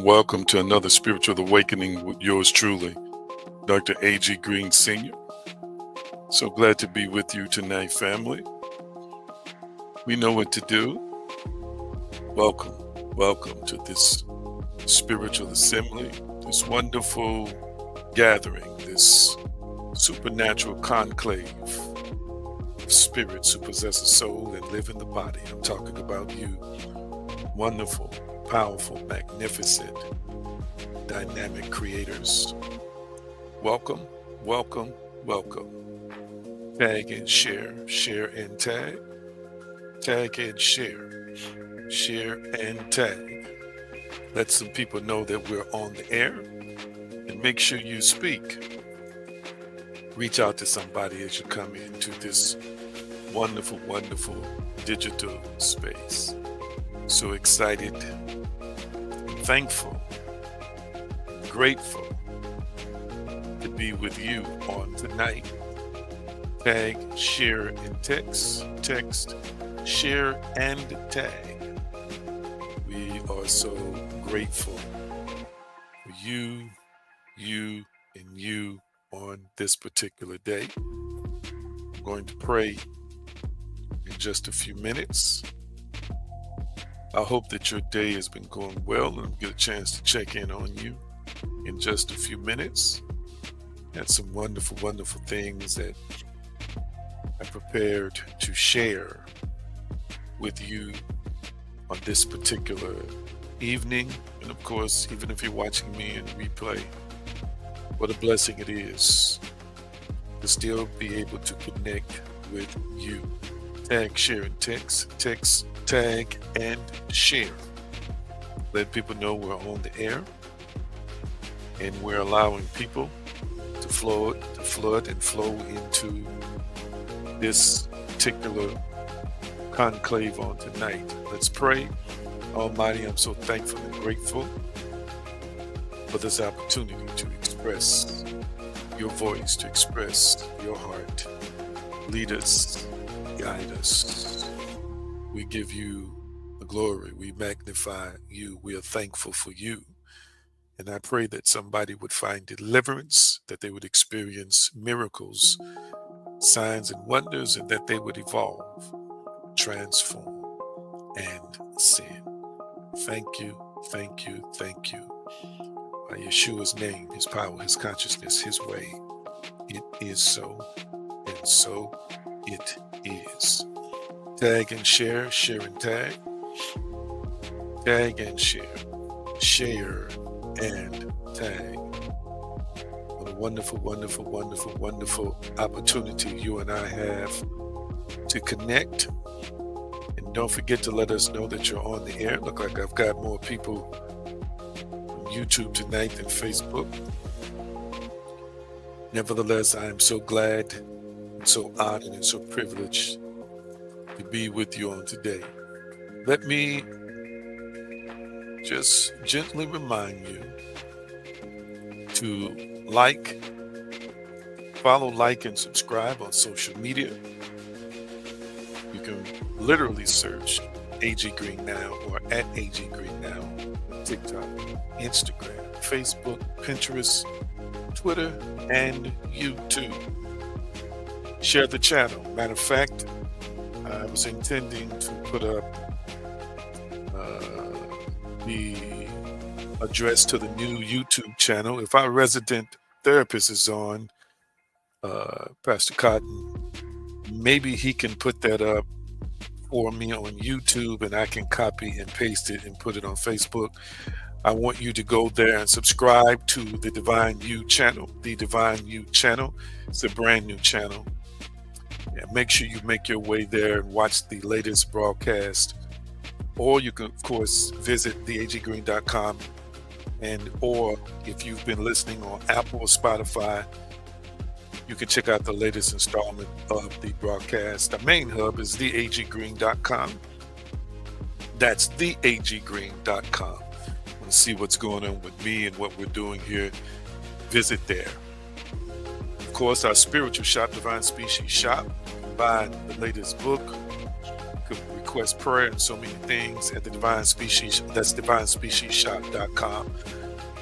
Welcome to another Spiritual Awakening with yours truly, Dr. A.G. Green Sr. So glad to be with you tonight, family. We know what to do. Welcome to this spiritual assembly, this wonderful gathering, this supernatural conclave of spirits who possess a soul and live in the body. I'm talking about you, wonderful, powerful, magnificent, dynamic creators. Welcome. Tag and share and tag. Tag and share and tag. Let some people know that we're on the air, and make sure you speak. Reach out to somebody as you come into this wonderful digital space. So excited, thankful, grateful to be with you on tonight. Tag, share, and text, share, and tag. We are so grateful for you, and you on this particular day. I'm going to pray in just a few minutes. I hope that your day has been going well, and I'll get a chance to check in on you in just a few minutes. Had some wonderful things that I prepared to share with you on this particular evening. And of course, even if you're watching me in replay, what a blessing it is to still be able to connect with you. Tag, share, and text, tag, and share. Let people know we're on the air, and we're allowing people to flood and flow into this particular conclave on tonight. Let's pray. Almighty, I'm so thankful and grateful for this opportunity to express your voice, to express your heart. Lead us, guide us. We give you the glory. We magnify you. We are thankful for you. And I pray that somebody would find deliverance, that they would experience miracles, signs and wonders, and that they would evolve, transform, and ascend. Thank you, thank you, thank you. By Yeshua's name, his power, his consciousness, his way. It is so, and so it is. Tag and share, share and tag. Tag and share, share and tag. What a wonderful, wonderful, wonderful, wonderful opportunity you and I have to connect. And don't forget to let us know that you're on the air. Look like I've got more people on YouTube tonight than Facebook. Nevertheless, I am so glad and so honored and so privileged to be with you on today. Let me just gently remind you to follow, like, and subscribe on social media. You can literally search AG Green Now or at AG Green Now on TikTok, Instagram, Facebook, Pinterest, Twitter, and YouTube. Share the channel. Matter of fact, I was intending to put up the address to the new YouTube channel. If our resident therapist is on, Pastor Cotton, maybe he can put that up for me on YouTube, and I can copy and paste it and put it on Facebook. I want you to go there and subscribe to the Divine You channel. The Divine You channel. It's a brand new channel. Yeah, make sure you make your way there and watch the latest broadcast. Or you can, of course, visit theaggreen.com, or if you've been listening on Apple or Spotify, you can check out the latest installment of the broadcast. The main hub is theaggreen.com. That's theaggreen.com. And see what's going on with me and what we're doing here. Visit there. Of course, our spiritual shop, Divine Species Shop, buy the latest book. Could request prayer and so many things at the Divine Species. That's divinespeciesshop.com.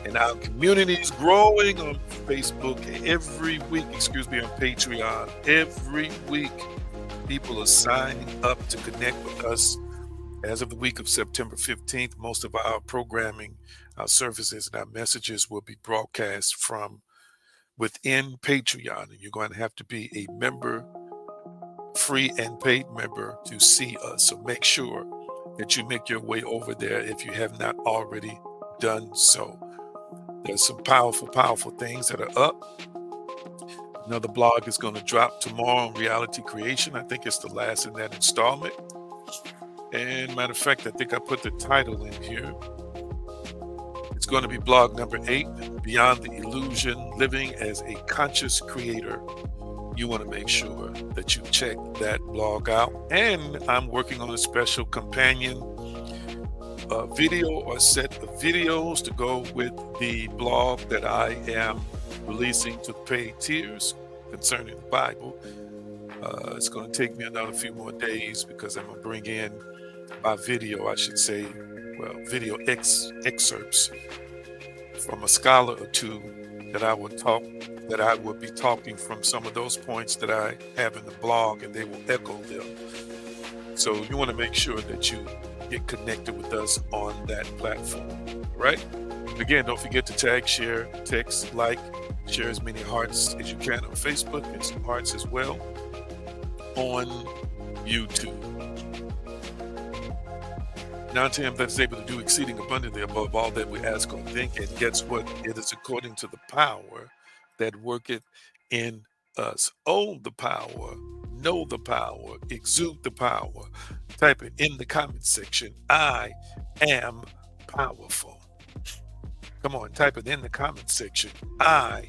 And our community is growing on Facebook every week. On Patreon every week. People are signing up to connect with us. As of the week of September 15th, most of our programming, our services, and our messages will be broadcast from within Patreon. And you're going to have to be a member, free and paid member, to see us. So make sure that you make your way over there if you have not already done so. There's some powerful, powerful things that are up. Another blog is going to drop tomorrow on reality creation. I think it's the last in that installment. And matter of fact, I think I put the title in here. It's going to be blog number 8, Beyond the Illusion, Living as a Conscious Creator. You want to make sure that you check that blog out. And I'm working on a special companion video or set of videos to go with the blog that I am releasing to paid tiers concerning the Bible. It's going to take me another few more days because I'm going to bring in my video, video excerpts from a scholar or two that I would be talking from some of those points that I have in the blog, and they will echo them. So you want to make sure that you get connected with us on that platform, right? Again, don't forget to tag, share, text, like, share as many hearts as you can on Facebook, and some hearts as well on YouTube. Now to him that is able to do exceeding abundantly above all that we ask or think, and guess what? It is according to the power that worketh in us. Own the power, know the power, exude the power. Type it in the comment section. I am powerful. Come on, type it in the comment section. I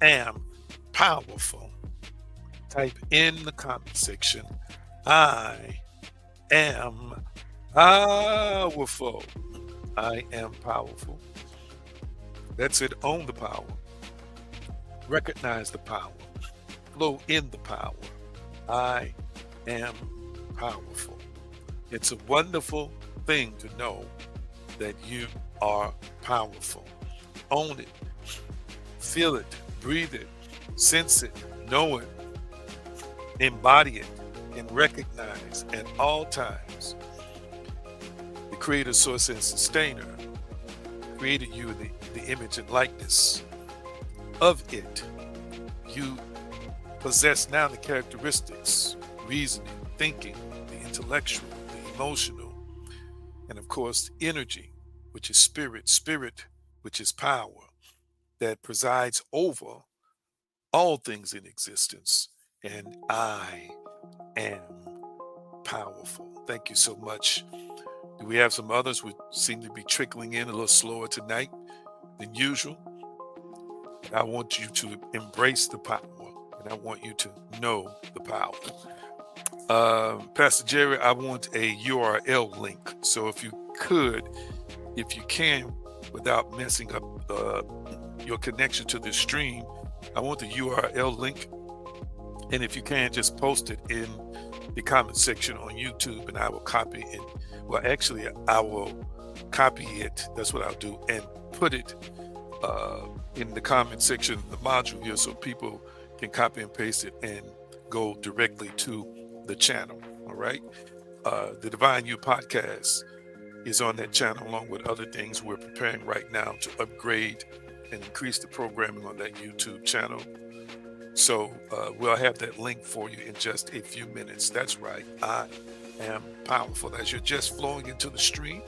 am powerful. Type in the comment section. I am powerful. I am powerful. That's it. Own the power. Recognize the power. Flow in the power. I am powerful. It's a wonderful thing to know that you are powerful. Own it. Feel it. Breathe it. Sense it. Know it. embody it, and recognize at all times the creator, source, and sustainer created you in the image and likeness of it. You possess now the characteristics, reasoning, thinking, the intellectual, the emotional, and of course, energy, which is spirit, which is power, that presides over all things in existence. And I am powerful. Thank you so much. Do we have some others who seem to be trickling in a little slower tonight than usual? I want you to embrace the power, and I want you to know the power. Pastor Jerry, I want a URL link. So if you could, if you can, without messing up your connection to the stream, I want the URL link. And if you can, just post it in the comment section on YouTube, and I will copy it. Well, actually, I will copy it. That's what I'll do, and put it in the comment section of the module here, so people can copy and paste it and go directly to the channel. All right. The Divine You podcast is on that channel, along with other things we're preparing right now to upgrade and increase the programming on that YouTube channel. So we'll have that link for you in just a few minutes. That's right. I am powerful. As you're just flowing into the stream,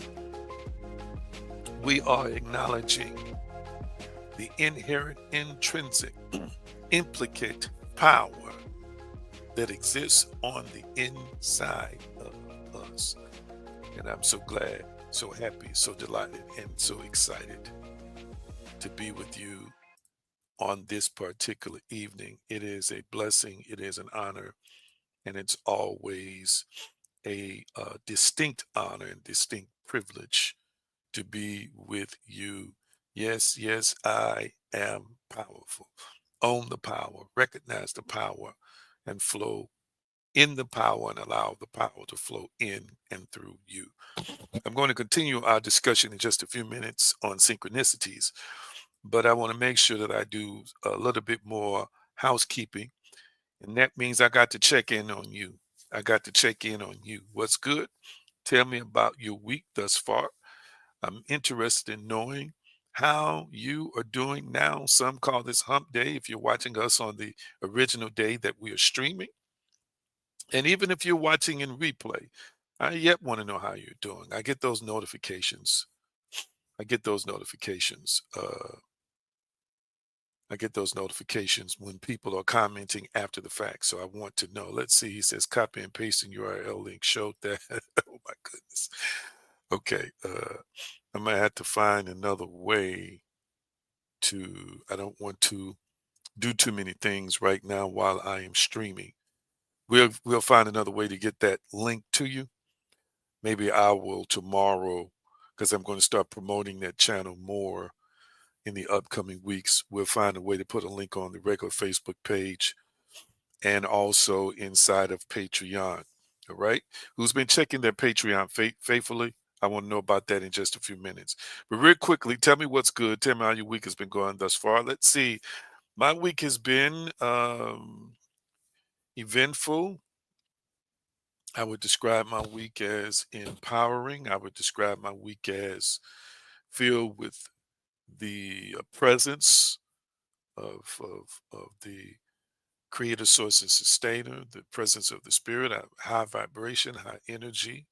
we are acknowledging the inherent, intrinsic, implicate power that exists on the inside of us. And I'm so glad, so happy, so delighted, and so excited to be with you on this particular evening. It is a blessing, it is an honor, and it's always a distinct honor and distinct privilege to be with you. Yes, yes, I am powerful. Own the power, recognize the power, and flow in the power, and allow the power to flow in and through you. I'm going to continue our discussion in just a few minutes on synchronicities, but I want to make sure that I do a little bit more housekeeping, and that means I got to check in on you. I got to check in on you. What's good? Tell me about your week thus far. I'm interested in knowing how you are doing now. Some call this hump day if you're watching us on the original day that we are streaming. And even if you're watching in replay, I yet want to know how you're doing. I get those notifications. I get those notifications. I get those notifications when people are commenting after the fact. So I want to know. Let's see. He says copy and pasting URL link showed that. Oh my goodness. Okay. I might have to find another way to, I don't want to do too many things right now while I am streaming. We'll find another way to get that link to you. Maybe I will tomorrow, because I'm going to start promoting that channel more in the upcoming weeks. We'll find a way to put a link on the regular Facebook page and also inside of Patreon. All right. Who's been checking their Patreon faithfully? I want to know about that in just a few minutes. But real quickly, tell me what's good. Tell me how your week has been going thus far. Let's see. My week has been eventful. I would describe my week as empowering. I would describe my week as filled with the presence of the creator, source, and sustainer, the presence of the spirit, high vibration, high energy.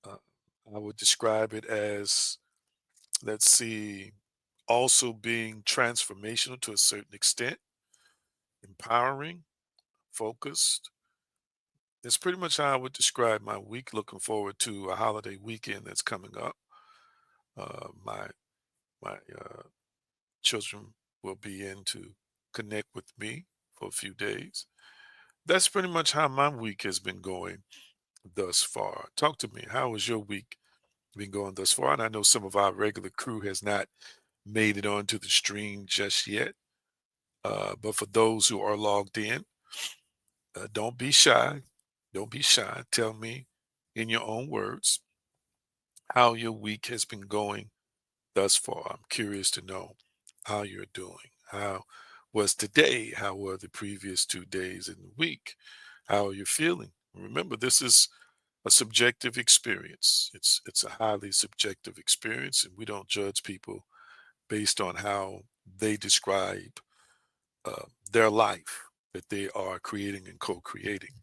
Uh, I would describe it as, let's see, also being transformational to a certain extent, empowering, focused. That's pretty much how I would describe my week. Looking forward to a holiday weekend that's coming up. My children will be in to connect with me for a few days. That's pretty much how my week has been going thus far. Talk to me. How has your week been going thus far? And I know some of our regular crew has not made it onto the stream just yet. But for those who are logged in, don't be shy. Don't be shy. Tell me in your own words how your week has been going thus far. I'm curious to know how you're doing. was today? How were the previous 2 days in the week? How are you feeling? Remember, this is a subjective experience. It's a highly subjective experience, and we don't judge people based on how they describe their life that they are creating and co-creating.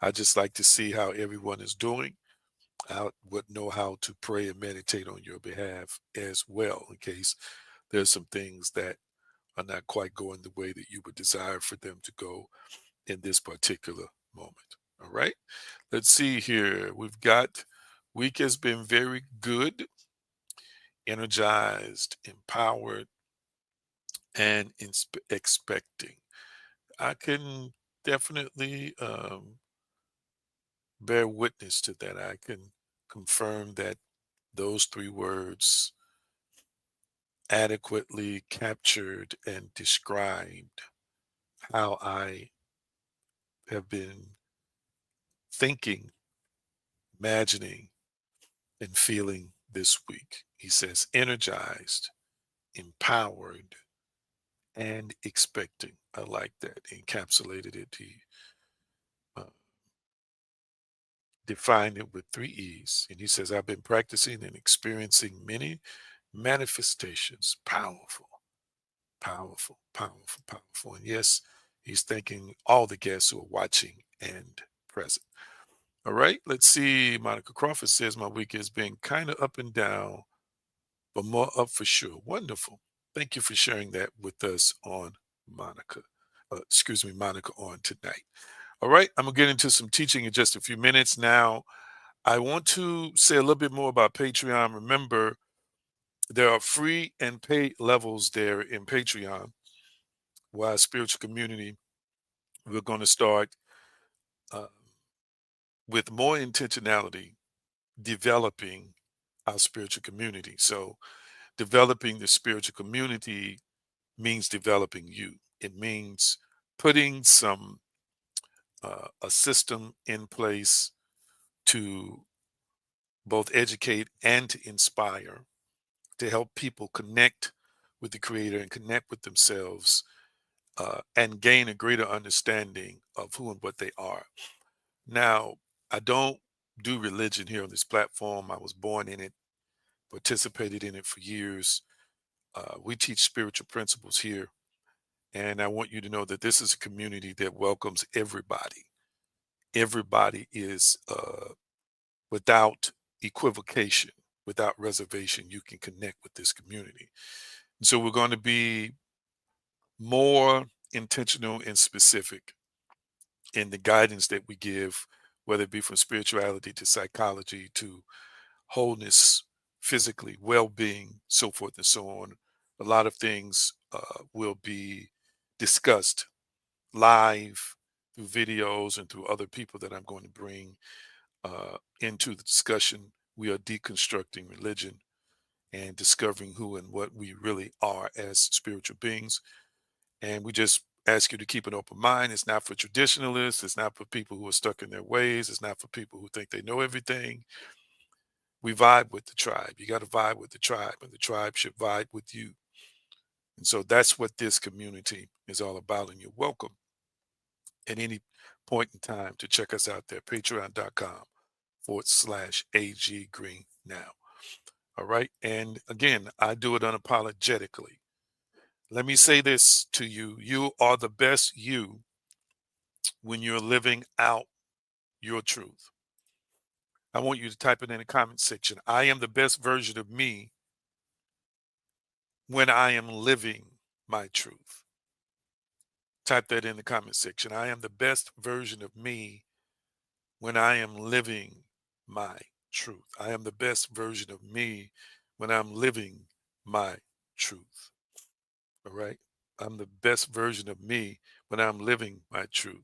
I just like to see how everyone is doing. I would know how to pray and meditate on your behalf as well, in case there's some things that are not quite going the way that you would desire for them to go in this particular moment. All right. Let's see here. We've got week has been very good, energized, empowered, and expecting. I can definitely bear witness to that. I can confirm that those three words adequately captured and described how I have been thinking, imagining, and feeling this week. He says, energized, empowered, and expecting. I like that. He encapsulated it. He uh, defined it with three E's. And he says, I've been practicing and experiencing many manifestations. Powerful, powerful, powerful, powerful. And yes, he's thanking all the guests who are watching and present. All right, let's see. Monica Crawford says, my week has been kind of up and down, but more up for sure. Wonderful. Thank you for sharing that with us on Monica. Excuse me, Monica, on tonight. All right, I'm going to get into some teaching in just a few minutes. Now, I want to say a little bit more about Patreon. Remember, there are free and paid levels there in Patreon. While spiritual community, we're going to start uh, with more intentionality developing our spiritual community. So, developing the spiritual community means developing you. It means putting some a system in place to both educate and to inspire, to help people connect with the Creator and connect with themselves, and gain a greater understanding of who and what they are. Now, I don't do religion here on this platform. I was born in it, participated in it for years. We teach spiritual principles here. And I want you to know that this is a community that welcomes everybody. Everybody is without equivocation, without reservation, you can connect with this community. And so we're going to be more intentional and specific in the guidance that we give, whether it be from spirituality to psychology to wholeness, physically, well being, so forth and so on. A lot of things will be discussed live through videos and through other people that I'm going to bring into the discussion. We are deconstructing religion and discovering who and what we really are as spiritual beings. And we just ask you to keep an open mind. It's not for traditionalists. It's not for people who are stuck in their ways. It's not for people who think they know everything. We vibe with the tribe. You got to vibe with the tribe, and the tribe should vibe with you. And so that's what this community is all about. And you're welcome at any point in time to check us out there, patreon.com/AG Green now. All right. And again, I do it unapologetically. Let me say this to you. You are the best you when you're living out your truth. I want you to type it in the comment section. I am the best version of me when I am living my truth. Type that in the comment section. I am the best version of me when I am living my truth. I am the best version of me when I'm living my truth. All right. I'm the best version of me when I'm living my truth.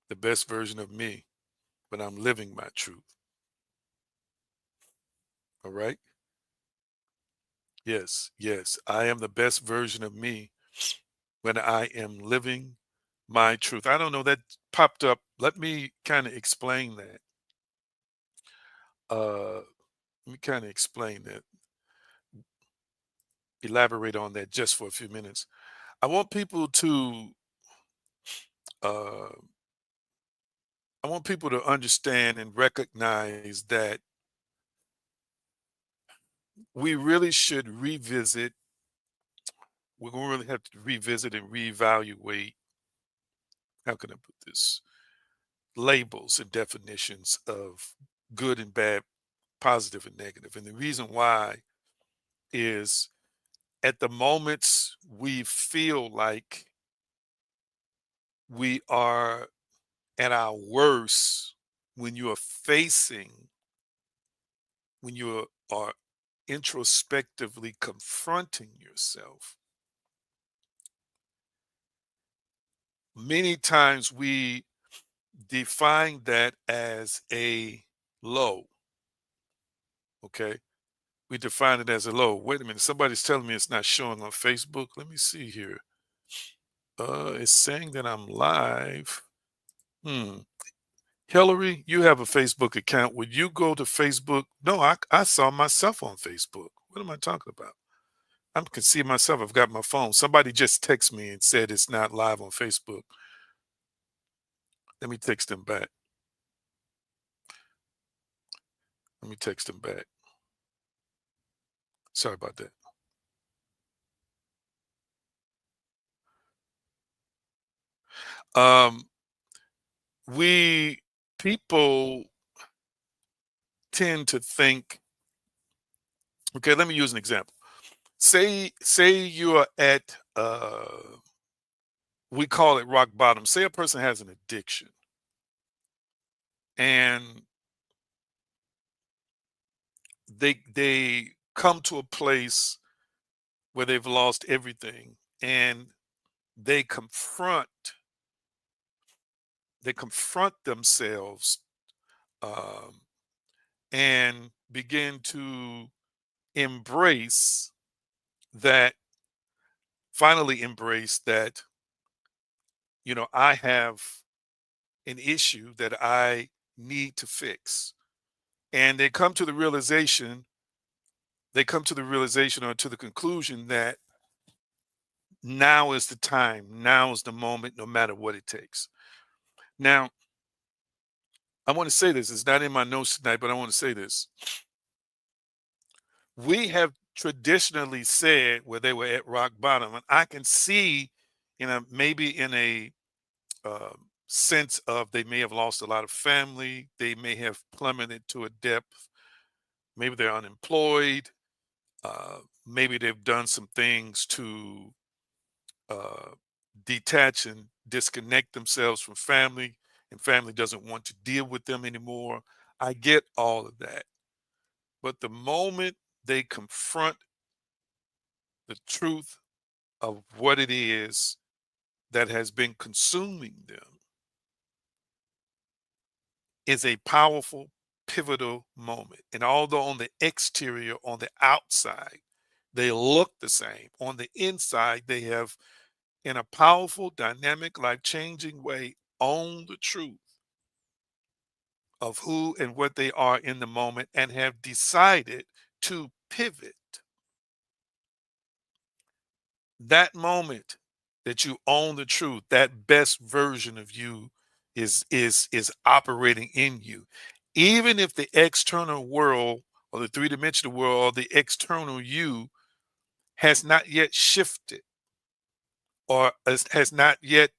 The best version of me when I'm living my truth. All right. Yes. Yes. I am the best version of me when I am living my truth. I don't know, that popped up. Let me kind of explain that. Let me kind of explain that. elaborate on that just for a few minutes. I want people to uh, I want people to understand and recognize that we really should revisit. We're going to really have to revisit and reevaluate. How can I put this? Labels and definitions of good and bad, positive and negative. And the reason why is at the moments we feel like we are at our worst, when you are facing, when you are introspectively confronting yourself, many times we define that as a low. Okay. We define it as a low. Wait a minute. Somebody's telling me it's not showing on Facebook. Let me see here. It's saying that I'm live. Hmm. Hillary, you have a Facebook account. Would you go to Facebook? No, I saw myself on Facebook. What am I talking about? I can see myself. I've got my phone. Somebody just texted me and said it's not live on Facebook. Let me text them back. Let me text them back. Sorry about that. Um, we people tend to think, okay, let me use an example. Say you're at we call it rock bottom. Say a person has an addiction and they come to a place where they've lost everything and they confront they confront themselves, um, and begin to embrace that, finally embrace that, I have an issue that I need to fix. And they come to the realization or to the conclusion that now is the time, now is the moment, no matter what it takes. Now, I want to say this, it's not in my notes tonight, but I want to say this. We have traditionally said where they were at rock bottom, and I can see maybe in a sense of they may have lost a lot of family, they may have plummeted to a depth, maybe they're unemployed, maybe they've done some things to uh, detach and disconnect themselves from family, and family doesn't want to deal with them anymore. I get all of that. But the moment they confront the truth of what it is that has been consuming them is a powerful, pivotal moment. And although on the exterior, on the outside, they look the same, on the inside, they have, in a powerful, dynamic, life changing way, owned the truth of who and what they are in the moment and have decided to pivot. That moment that you own the truth, that best version of you is operating in you. Even if the external world or the three-dimensional world or the external you has not yet shifted or has not yet,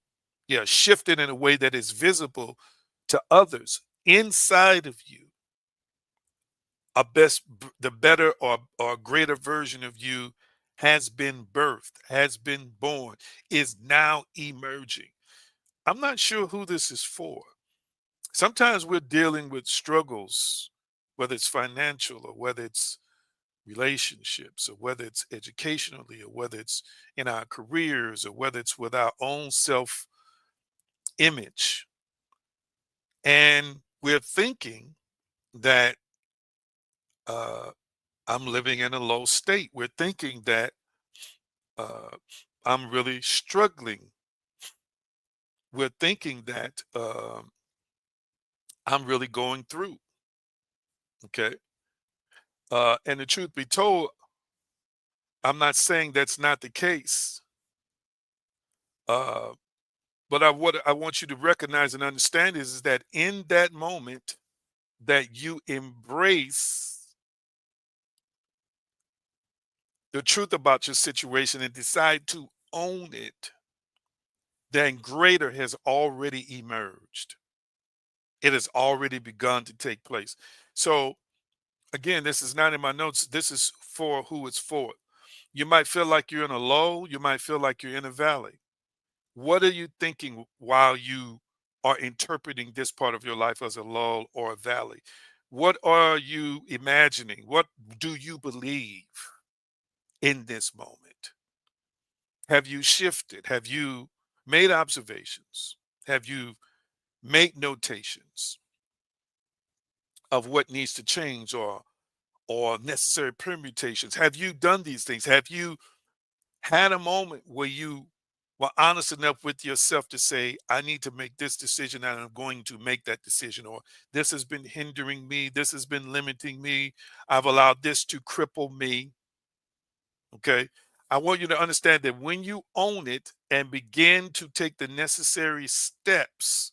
yeah, shifted in a way that is visible to others, inside of you the better or greater version of you has been birthed, has been born, is now emerging. I'm not sure who this is for. Sometimes we're dealing with struggles, whether it's financial or whether it's relationships or whether it's educationally or whether it's in our careers or whether it's with our own self image. And we're thinking that uh, I'm living in a low state. We're thinking that uh, I'm really struggling. We're thinking that I'm really going through. Okay. And the truth be told, I'm not saying that's not the case, uh, but what I want you to recognize and understand is that in that moment that you embrace the truth about your situation and decide to own it, then greater has already emerged. It has already begun to take place. So, again, this is not in my notes. This is for who it's for. You might feel like you're in a low, you might feel like you're in a valley. What are you thinking while you are interpreting this part of your life as a lull or a valley? What are you imagining? What do you believe in this moment? Have you shifted? Have you made observations? Have you made notations of what needs to change or necessary permutations? Have you done these things? Have you had a moment where you were honest enough with yourself to say, I need to make this decision and I'm going to make that decision, or this has been hindering me, this has been limiting me, I've allowed this to cripple me? Okay. I want you to understand that when you own it and begin to take the necessary steps,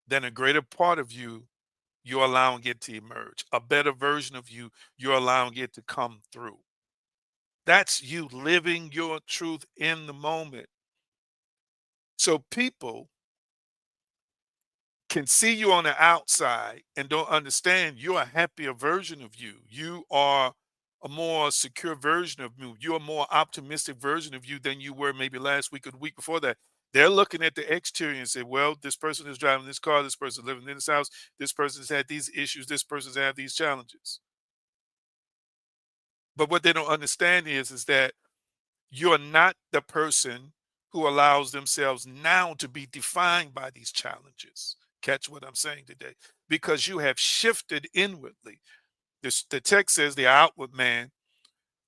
then a greater part of you, you're allowing it to emerge. A better version of you, you're allowing it to come through. That's you living your truth in the moment. So people can see you on the outside and don't understand you're a happier version of you. You are a more secure version of you. You're a more optimistic version of you than you were maybe last week or the week before that. They're looking at the exterior and say, well, this person is driving this car, this person is living in this house, this person's had these issues, this person's had these challenges. But what they don't understand is that you're not the person who allows themselves now to be defined by these challenges. Catch what I'm saying today. Because you have shifted inwardly. The text says the outward man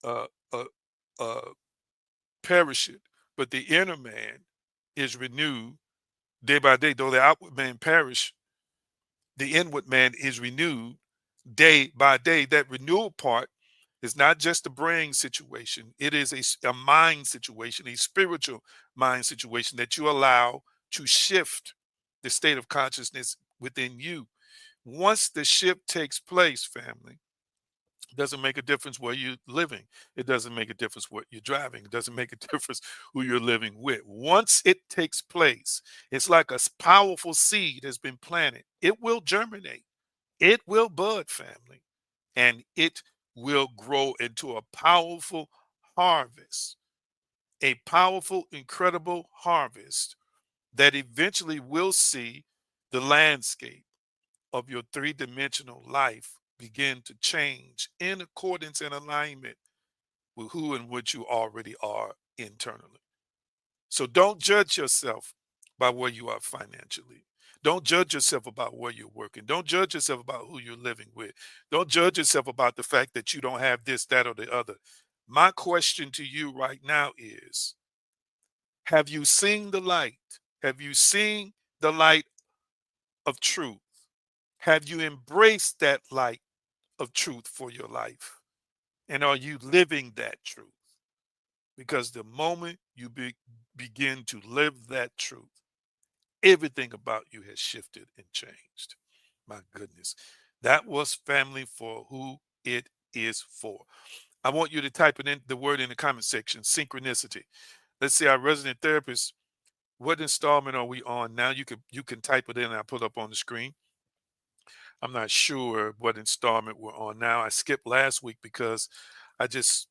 uh, uh, uh, perisheth, but the inner man is renewed day by day. Though the outward man perish, the inward man is renewed day by day. That renewal part is not just a brain situation, it is a mind situation, a spiritual mind situation that you allow to shift the state of consciousness within you. Once the shift takes place, family, it doesn't make a difference where you're living. It doesn't make a difference what you're driving. It doesn't make a difference who you're living with. Once it takes place, it's like a powerful seed has been planted. It will germinate. It will bud, family, and it will grow into a powerful harvest, a powerful, incredible harvest that eventually will see the landscape of your three-dimensional life begin to change in accordance and alignment with who and what you already are internally. So don't judge yourself by where you are financially. Don't judge yourself about where you're working. Don't judge yourself about who you're living with. Don't judge yourself about the fact that you don't have this, that, or the other. My question to you right now is, have you seen the light? Have you seen the light of truth? Have you embraced that light of truth for your life? And are you living that truth? Because the moment you begin to live that truth, everything about you has shifted and changed. My goodness. That was family for who it is for. I want you to type it in the word in the comment section, synchronicity. Let's see our resident therapist. What installment are we on now? You can type it in and I'll put up on the screen. I'm not sure what installment we're on now. I skipped last week because I just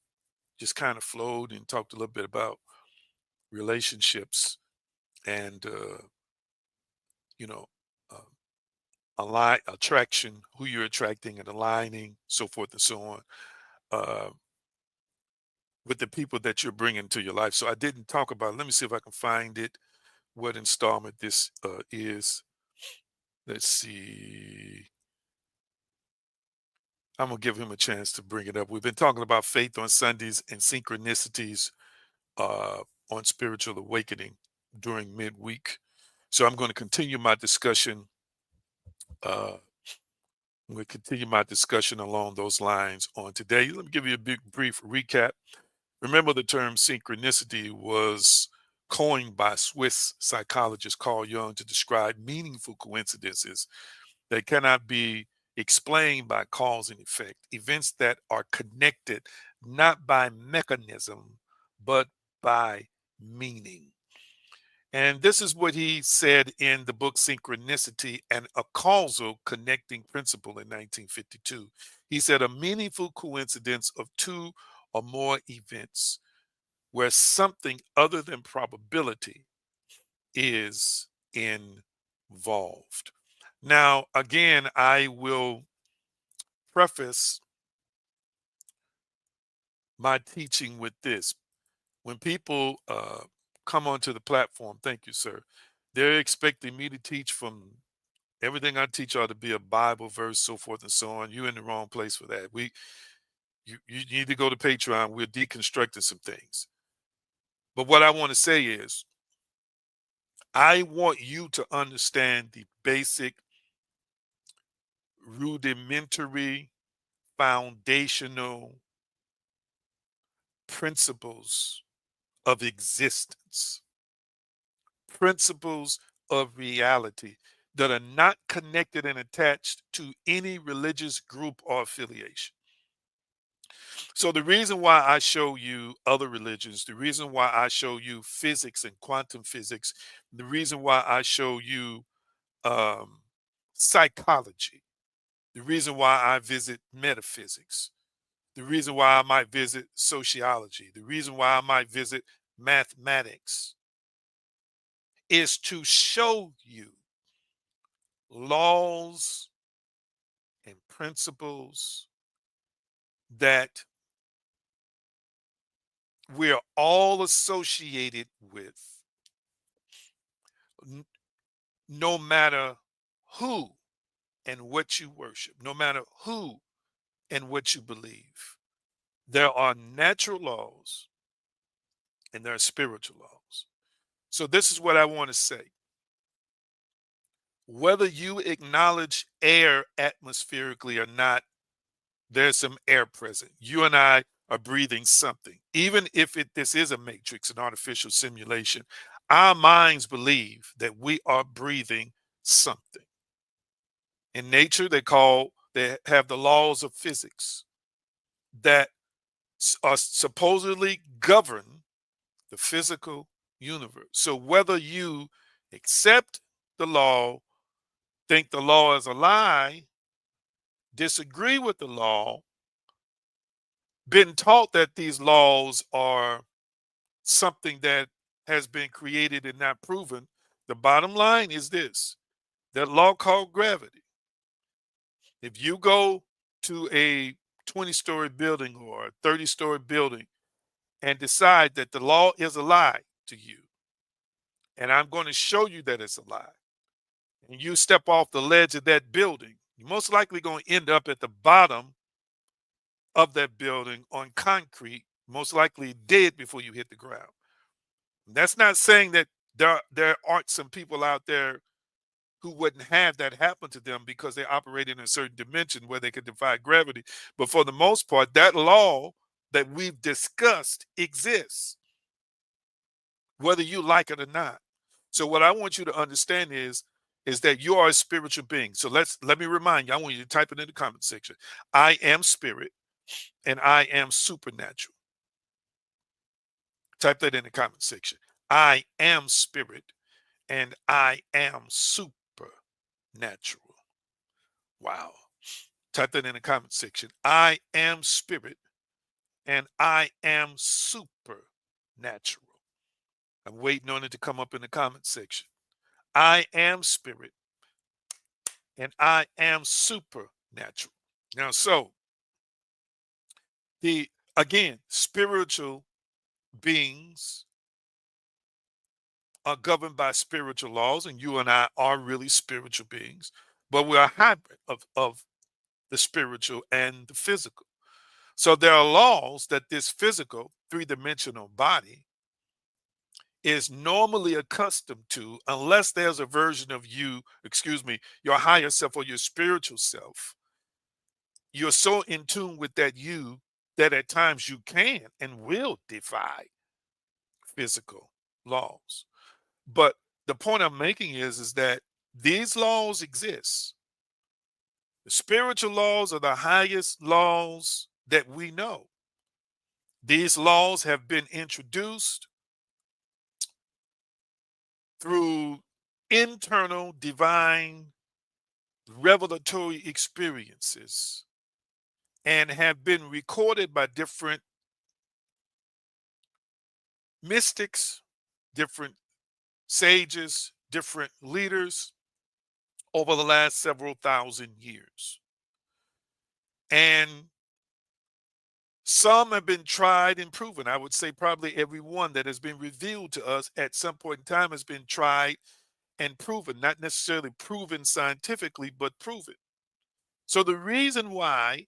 kind of flowed and talked a little bit about relationships and you know uh, align attraction, who you're attracting and aligning, so forth and so on, uh, with the people that you're bringing to your life. So I didn't talk about it. Let me see if I can find it. What installment this is? Let's see. I'm gonna give him a chance to bring it up. We've been talking about faith on Sundays and synchronicities uh, on spiritual awakening during midweek. So I'm going to continue my discussion. Uh, I'm going to continue my discussion along those lines on today. Let me give you a big brief recap. Remember, the term synchronicity was coined by Swiss psychologist Carl Jung to describe meaningful coincidences that cannot be explained by cause and effect, events that are connected not by mechanism, but by meaning. And this is what he said in the book Synchronicity and a Causal Connecting Principle in 1952. He said, a meaningful coincidence of two or more events where something other than probability is involved. Now, again, I will preface my teaching with this. When people come onto the platform, thank you, sir, they're expecting me to teach from everything I teach ought to be a Bible verse, so forth and so on. You're in the wrong place for that. You need to go to Patreon. We're deconstructing some things. But what I want to say is, I want you to understand the basic, rudimentary, foundational principles of existence, principles of reality that are not connected and attached to any religious group or affiliation. So the reason why I show you other religions, the reason why I show you physics and quantum physics, the reason why I show you um, psychology, the reason why I visit metaphysics, the reason why I might visit sociology, the reason why I might visit mathematics is to show you laws and principles that we're all associated with, n- no matter who and what you worship, no matter who and what you believe. There are natural laws and there are spiritual laws. So, this is what I want to say. Whether you acknowledge air atmospherically or not, there's some air present. You and I are breathing something. Even if this is a matrix, an artificial simulation, our minds believe that we are breathing something. In nature, they have the laws of physics that are supposedly govern the physical universe. So whether you accept the law, think the law is a lie, disagree with the law, been taught that these laws are something that has been created and not proven, the bottom line is this: that law called gravity. If you go to a 20-story building or a 30-story building and decide that the law is a lie to you, and I'm going to show you that it's a lie, and you step off the ledge of that building, you're most likely going to end up at the bottom of that building on concrete, most likely dead before you hit the ground. That's not saying that there aren't some people out there who wouldn't have that happen to them because they operate in a certain dimension where they can defy gravity. But for the most part, that law that we've discussed exists, whether you like it or not. So what I want you to understand is that you are a spiritual being. So let me remind you, I want you to type it in the comment section. I am spirit and I am supernatural. Type that in the comment section. I am spirit and I am supernatural. Wow. Type that in the comment section. I am spirit and I am supernatural. I'm waiting on it to come up in the comment section. I am spirit and I am supernatural. Now, so the again, spiritual beings are governed by spiritual laws, and you and I are really spiritual beings, but we're a hybrid of the spiritual and the physical. So there are laws that this physical three-dimensional body is normally accustomed to, unless there's a version of you, excuse me, your higher self or your spiritual self. You're so in tune with that you that at times you can and will defy physical laws. But the point I'm making is that these laws exist. The spiritual laws are the highest laws that we know. These laws have been introduced through internal divine revelatory experiences and have been recorded by different mystics, different sages, different leaders over the last several thousand years. And some have been tried and proven. I would say probably every one that has been revealed to us at some point in time has been tried and proven, not necessarily proven scientifically, but proven. So the reason why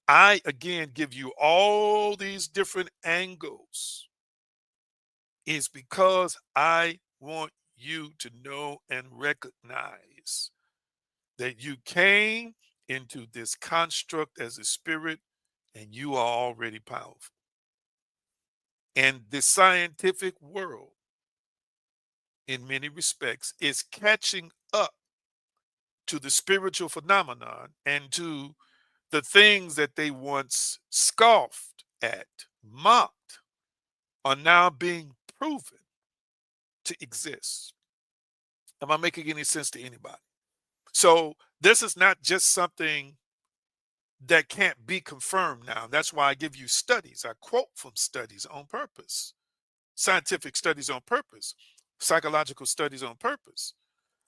I again give you all these different angles is because I want you to know and recognize that you came into this construct as a spirit and you are already powerful. And the scientific world, in many respects, is catching up to the spiritual phenomenon and to the things that they once scoffed at, mocked, are now being proven to exist. Am I making any sense to anybody? So this is not just something that can't be confirmed now. That's why I give you studies. I quote from studies on purpose, scientific studies on purpose, psychological studies on purpose.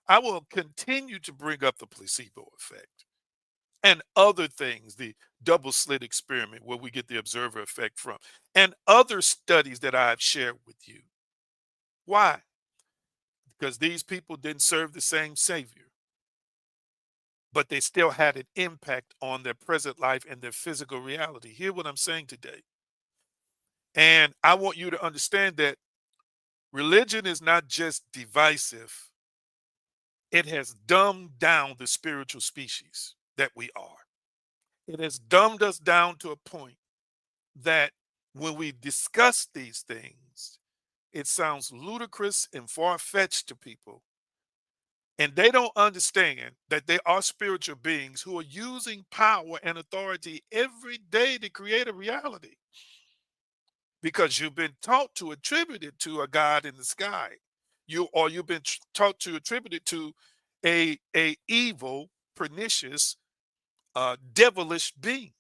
I will continue to bring up the placebo effect and other things, the double slit experiment where we get the observer effect from, and other studies that I've shared with you. Why? Because these people didn't serve the same Savior, but they still had an impact on their present life and their physical reality. Hear what I'm saying today. And I want you to understand that religion is not just divisive, it has dumbed down the spiritual species that we are. It has dumbed us down to a point that when we discuss these things, it sounds ludicrous and far fetched to people. And they don't understand that they are spiritual beings who are using power and authority every day to create a reality because you've been taught to attribute it to a God in the sky. You've been taught to attribute it to a evil, pernicious, devilish being.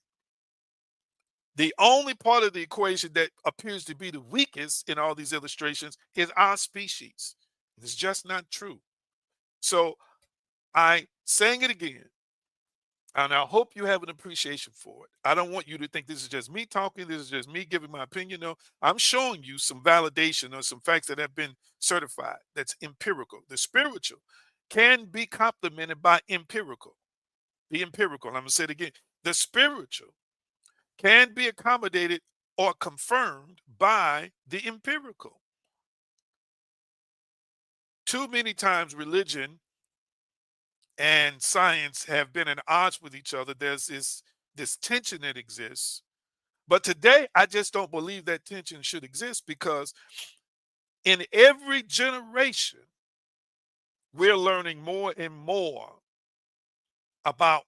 The only part of the equation that appears to be the weakest in all these illustrations is our species. It's just not true. So I saying it again, and I hope you have an appreciation for it. I don't want you to think this is just me talking, this is just me giving my opinion. No, I'm showing you some validation or some facts that have been certified. That's empirical. The spiritual can be complemented by empirical. The empirical, I'm going to say it again. The spiritual can be accommodated or confirmed by the empirical. Too many times religion and science have been at odds with each other. There's this tension that exists. But today, I just don't believe that tension should exist because in every generation, we're learning more and more about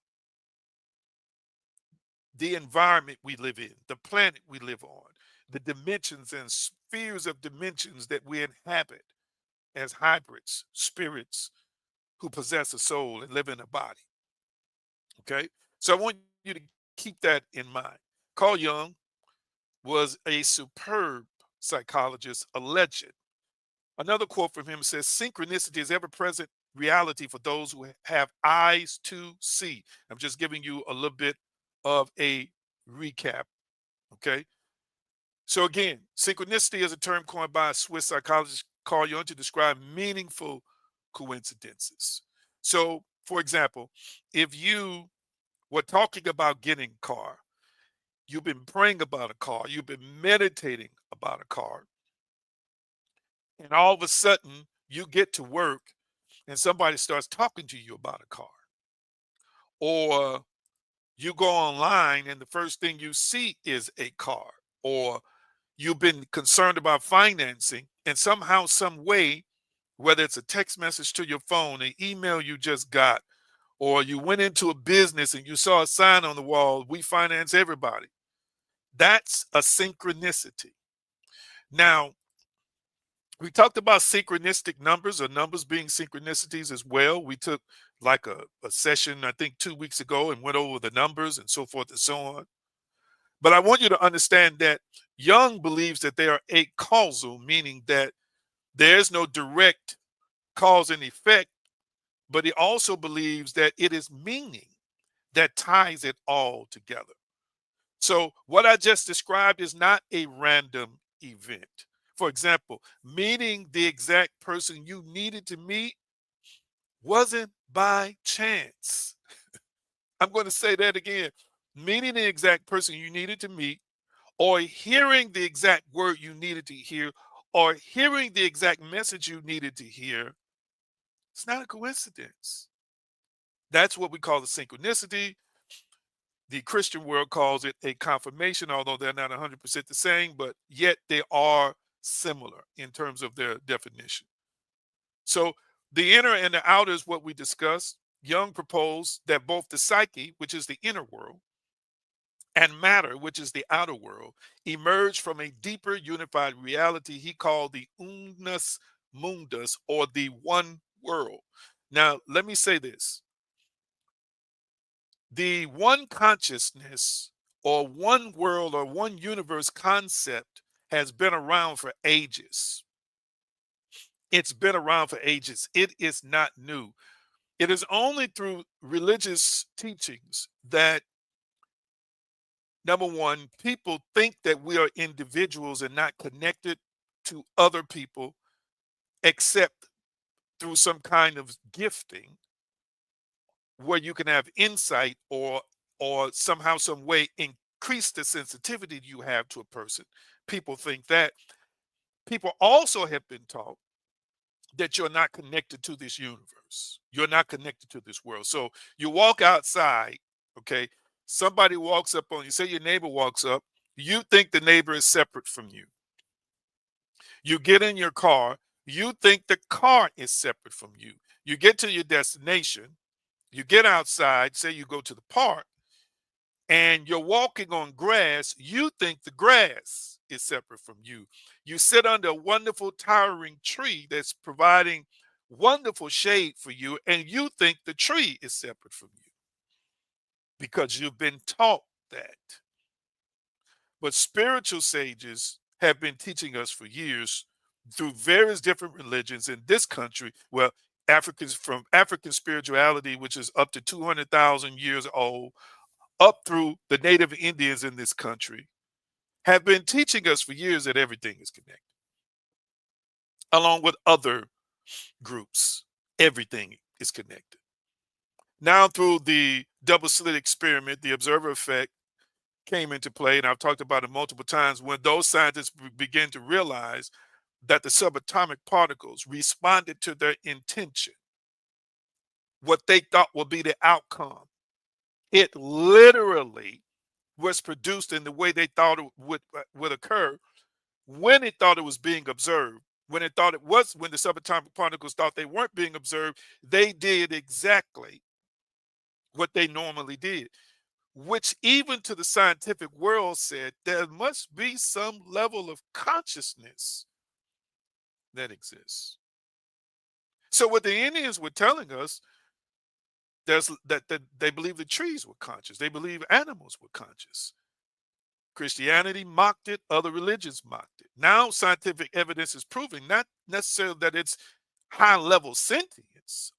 the environment we live in, the planet we live on, the dimensions and spheres of dimensions that we inhabit as hybrids, spirits who possess a soul and live in a body. Okay. So I want you to keep that in mind. Carl Jung was a superb psychologist, a legend. Another quote from him says, synchronicity is ever present reality for those who have eyes to see. I'm just giving you a little bit of a recap. Okay. So again, synchronicity is a term coined by Swiss psychologist Carl Jung to describe meaningful coincidences. So, for example, if you were talking about getting a car, you've been praying about a car, you've been meditating about a car, and all of a sudden you get to work and somebody starts talking to you about a car, or You go online and the first thing you see is a car, or you've been concerned about financing, and somehow, some way, whether it's a text message to your phone, an email you just got, or you went into a business and you saw a sign on the wall, "We finance everybody." That's a synchronicity. Now, we talked about synchronistic numbers, or numbers being synchronicities as well. We took like a session, I think 2 weeks ago, and went over the numbers and so forth and so on. But I want you to understand that Jung believes that they are acausal, meaning that there's no direct cause and effect, but he also believes that it is meaning that ties it all together. So, what I just described is not a random event. For example, meeting the exact person you needed to meet wasn't by chance. I'm going to say that again. Meeting the exact person you needed to meet, or hearing the exact word you needed to hear, or hearing the exact message you needed to hear, it's not a coincidence. That's what we call the synchronicity. The Christian world calls it a confirmation, although they're not 100% the same, but yet they are similar in terms of their definition. So the inner and the outer is what we discussed. Jung proposed that both the psyche, which is the inner world, and matter, which is the outer world, emerge from a deeper unified reality he called the unus mundus, or the one world. Now, let me say this: the one consciousness, or one world, or one universe concept has been around for ages. It's been around for ages. It is not new. It is only through religious teachings that, number one, people think that we are individuals and not connected to other people except through some kind of gifting where you can have insight, or somehow, some way, increase the sensitivity you have to a person. People think that. People also have been taught that you're not connected to this universe. You're not connected to this world. So you walk outside, okay? Somebody walks up on you, say your neighbor walks up, you think the neighbor is separate from you. You get in your car, you think the car is separate from you. You get to your destination, you get outside, say you go to the park, and you're walking on grass, you think the grass is separate from you. You sit under a wonderful, towering tree that's providing wonderful shade for you, and you think the tree is separate from you because you've been taught that. But spiritual sages have been teaching us for years through various different religions in this country. Well, Africans, from African spirituality, which is up to 200,000 years old, up through the native Indians in this country, have been teaching us for years that everything is connected, along with other groups. Everything is connected. Now, through the double slit experiment, the observer effect came into play, and I've talked about it multiple times, when those scientists began to realize that the subatomic particles responded to their intention, what they thought would be the outcome. It literally was produced in the way they thought it would occur when it thought it was being observed. When it thought it was, when the subatomic particles thought they weren't being observed, they did exactly what they normally did, which even to the scientific world said there must be some level of consciousness that exists. So what the Indians were telling us, that they believe the trees were conscious. They believe animals were conscious. Christianity mocked it, other religions mocked it. Now scientific evidence is proving not necessarily that it's high level sentience,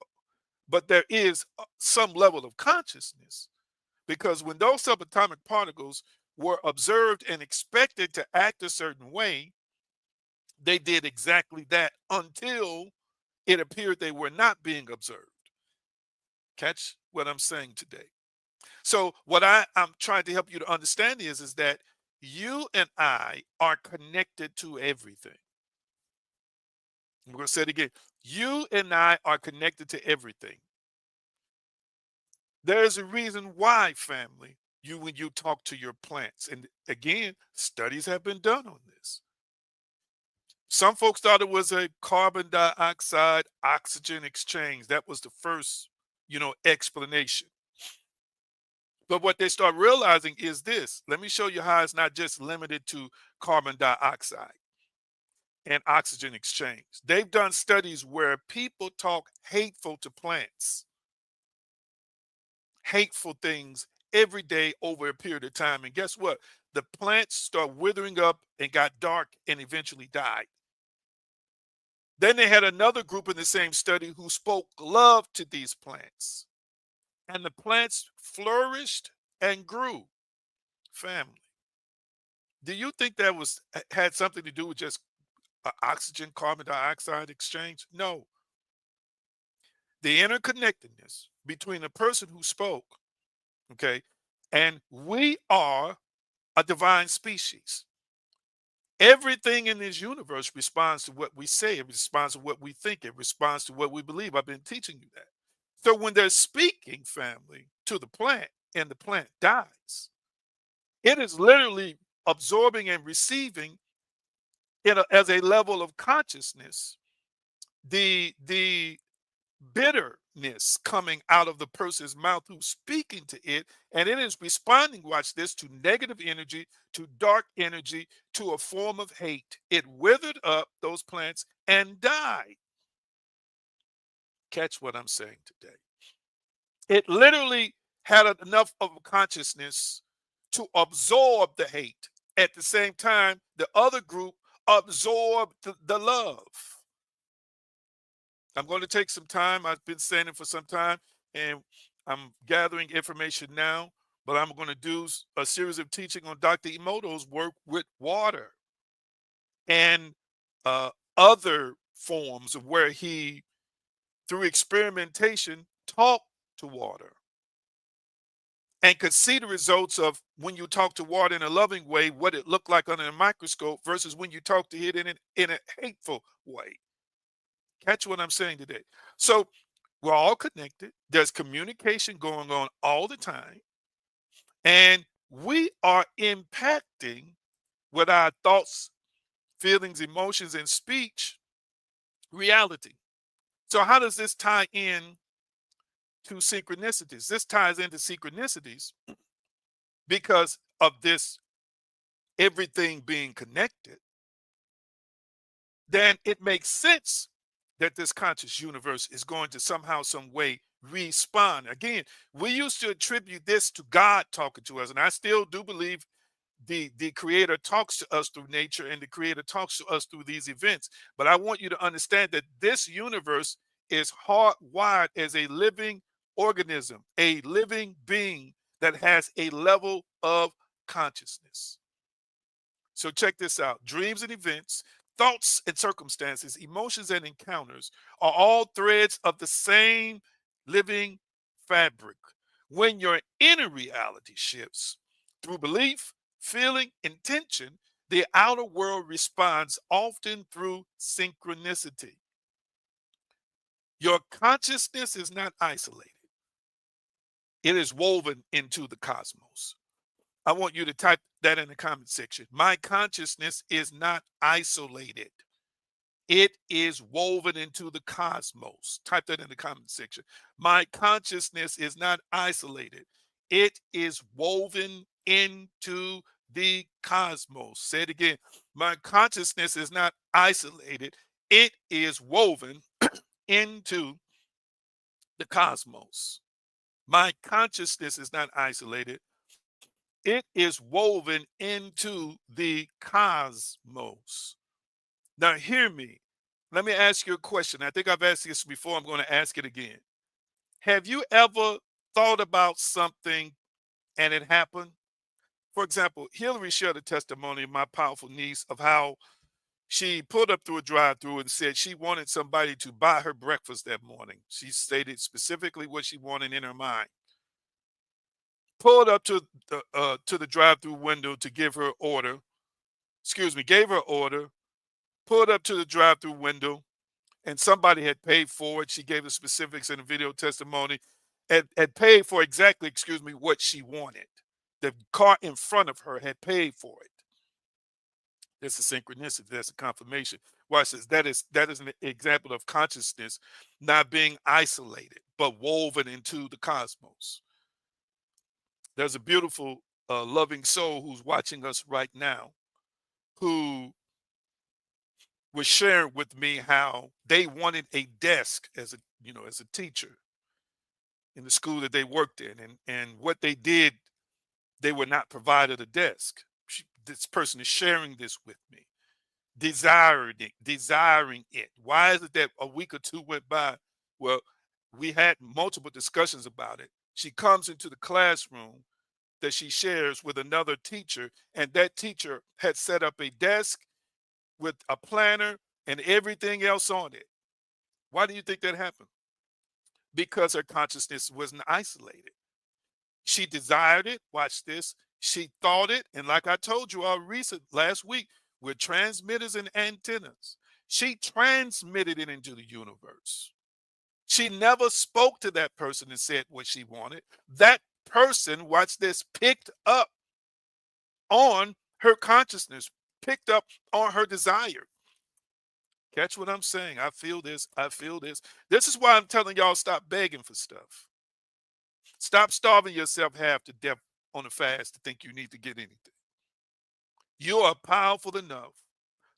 but there is some level of consciousness. Because when those subatomic particles were observed and expected to act a certain way, they did exactly that until it appeared they were not being observed. Catch what I'm saying today. So what I'm trying to help you to understand is that you and I are connected to everything. I'm going to say it again. You and I are connected to everything. There's a reason why, family, when you talk to your plants. And again, studies have been done on this. Some folks thought it was a carbon dioxide oxygen exchange. That was the first, explanation. But what they start realizing is this. Let me show you how it's not just limited to carbon dioxide and oxygen exchange. They've done studies where people talk hateful to plants, hateful things every day over a period of time. And guess what? The plants start withering up and got dark and eventually died. Then they had another group in the same study who spoke love to these plants, and the plants flourished and grew. Family, do you think that had something to do with just oxygen carbon dioxide exchange? No. The interconnectedness between the person who spoke, okay, and we are a divine species. Everything in this universe responds to what we say, it responds to what we think, it responds to what we believe. I've been teaching you that. So when they're speaking, family, to the plant and the plant dies, it is literally absorbing and receiving as a level of consciousness the bitterness coming out of the person's mouth who's speaking to it, and it is responding, watch this, to negative energy, to dark energy, to a form of hate. It withered up those plants and died. Catch what I'm saying today. It literally had enough of a consciousness to absorb the hate. At the same time, the other group absorbed the love. I'm going to take some time. I've been saying it for some time, and I'm gathering information now, but I'm going to do a series of teaching on Dr. Emoto's work with water and uh, other forms of where he, through experimentation, talked to water and could see the results of when you talk to water in a loving way, what it looked like under a microscope versus when you talk to it in a hateful way. Catch what I'm saying today. So we're all connected. There's communication going on all the time. And we are impacting with our thoughts, feelings, emotions, and speech reality. So how does this tie in to synchronicities? This ties into synchronicities because of this everything being connected. Then it makes sense that this conscious universe is going to somehow, some way respond. Again, we used to attribute this to God talking to us, and I still do believe the creator talks to us through nature and the creator talks to us through these events. But I want you to understand that this universe is hardwired as a living organism, a living being that has a level of consciousness. So check this out. Dreams and events, thoughts and circumstances, emotions and encounters are all threads of the same living fabric. When your inner reality shifts through belief, feeling, intention, the outer world responds often through synchronicity. Your consciousness is not isolated. It is woven into the cosmos. I want you to type that in the comment section. My consciousness is not isolated. It is woven into the cosmos. Type that in the comment section. My consciousness is not isolated. It is woven into the cosmos. Say it again. My consciousness is not isolated. It is woven into the cosmos. My consciousness is not isolated. It is woven into the cosmos. Now, hear me. Let me ask you a question. I think I've asked this before. I'm going to ask it again. Have you ever thought about something and it happened? For example, Hillary shared a testimony of my powerful niece of how she pulled up through a drive-through and said she wanted somebody to buy her breakfast that morning. She stated specifically what she wanted in her mind. Pulled up to the drive-through window to give her order. Excuse me, gave her order. Pulled up to the drive-through window, and somebody had paid for it. She gave the specifics in the video testimony. had paid for exactly, excuse me, what she wanted. The car in front of her had paid for it. That's a synchronicity. That's a confirmation. Watch this. That is an example of consciousness not being isolated, but woven into the cosmos. There's a beautiful, loving soul who's watching us right now, who was sharing with me how they wanted a desk as a teacher in the school that they worked in, and what they did, they were not provided a desk. This person is sharing this with me, desiring it. Why is it that a week or two went by? Well, we had multiple discussions about it. She comes into the classroom that she shares with another teacher, and that teacher had set up a desk with a planner and everything else on it. Why do you think that happened? Because her consciousness wasn't isolated. She desired it. Watch this. She thought it. And like I told you all last week, with transmitters and antennas, she transmitted it into the universe. She never spoke to that person and said what she wanted. That person, watch this, picked up on her consciousness, picked up on her desire. Catch what I'm saying? I feel this. I feel this. This is why I'm telling y'all, stop begging for stuff. Stop starving yourself half to death on a fast to think you need to get anything. You are powerful enough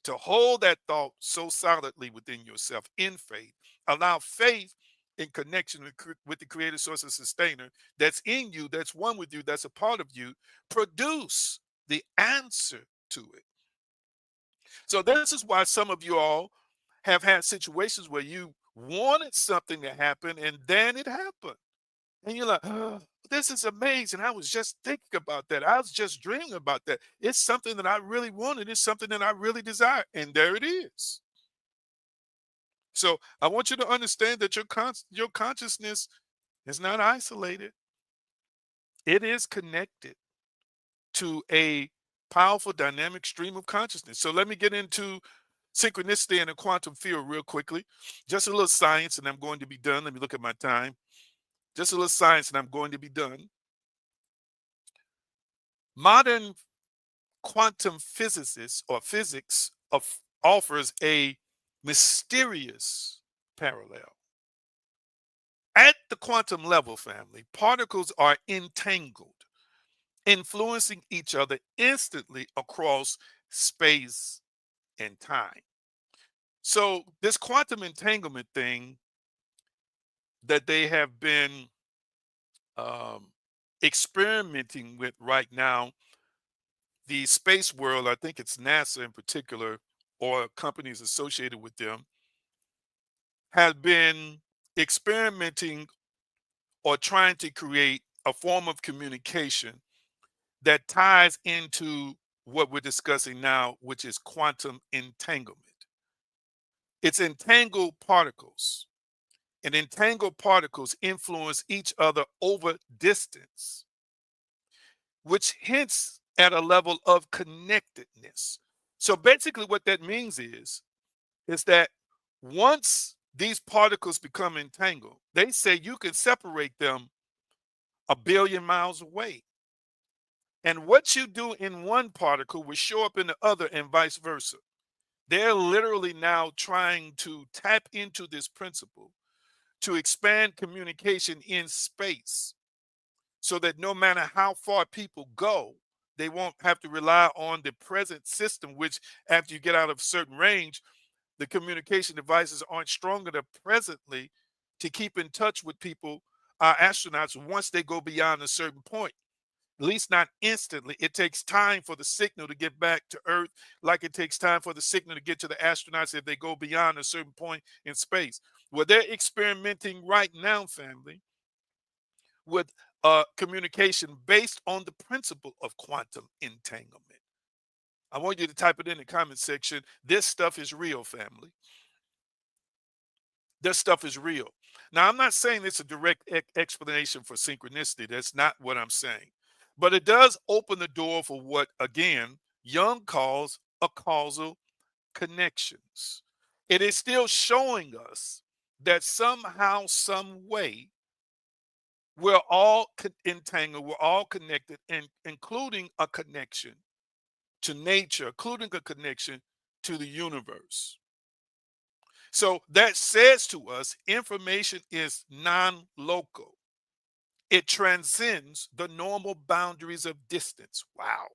to hold that thought so solidly within yourself in faith. Allow faith in connection with the creator source and sustainer that's in you, that's one with you, that's a part of you, produce the answer to it. So this is why some of you all have had situations where you wanted something to happen and then it happened. And you're like, oh, this is amazing. I was just thinking about that. I was just dreaming about that. It's something that I really wanted. It's something that I really desire. And there it is. So I want you to understand that your consciousness is not isolated. It is connected to a powerful dynamic stream of consciousness. So let me get into synchronicity and the quantum field real quickly. Just a little science and I'm going to be done. Let me look at my time. Just a little science and I'm going to be done. Modern quantum physicists or physics offers a mysterious parallel. At the quantum level, family, particles are entangled, influencing each other instantly across space and time. So, this quantum entanglement thing that they have been um, experimenting with right now, the space world, I think it's NASA in particular, or companies associated with them, have been experimenting or trying to create a form of communication that ties into what we're discussing now, which is quantum entanglement. It's entangled particles, and entangled particles influence each other over distance, which hints at a level of connectedness. So basically, what that means is that once these particles become entangled, they say you can separate them a billion miles away. And what you do in one particle will show up in the other and vice versa. They're literally now trying to tap into this principle to expand communication in space so that no matter how far people go, they won't have to rely on the present system, which after you get out of a certain range, the communication devices aren't strong enough presently to keep in touch with people, astronauts, once they go beyond a certain point. At least not instantly. It takes time for the signal to get back to Earth, like it takes time for the signal to get to the astronauts if they go beyond a certain point in space. Well, they're experimenting right now, family, with communication based on the principle of quantum entanglement. I want you to type it in the comment section. This stuff is real, family. This stuff is real. Now, I'm not saying it's a direct explanation for synchronicity. That's not what I'm saying. But it does open the door for what, again, Jung calls a causal connections. It is still showing us that somehow, some way, We're all entangled, we're all connected, and including a connection to nature, including a connection to the universe. So that says to us information is non local, it transcends the normal boundaries of distance. Wow.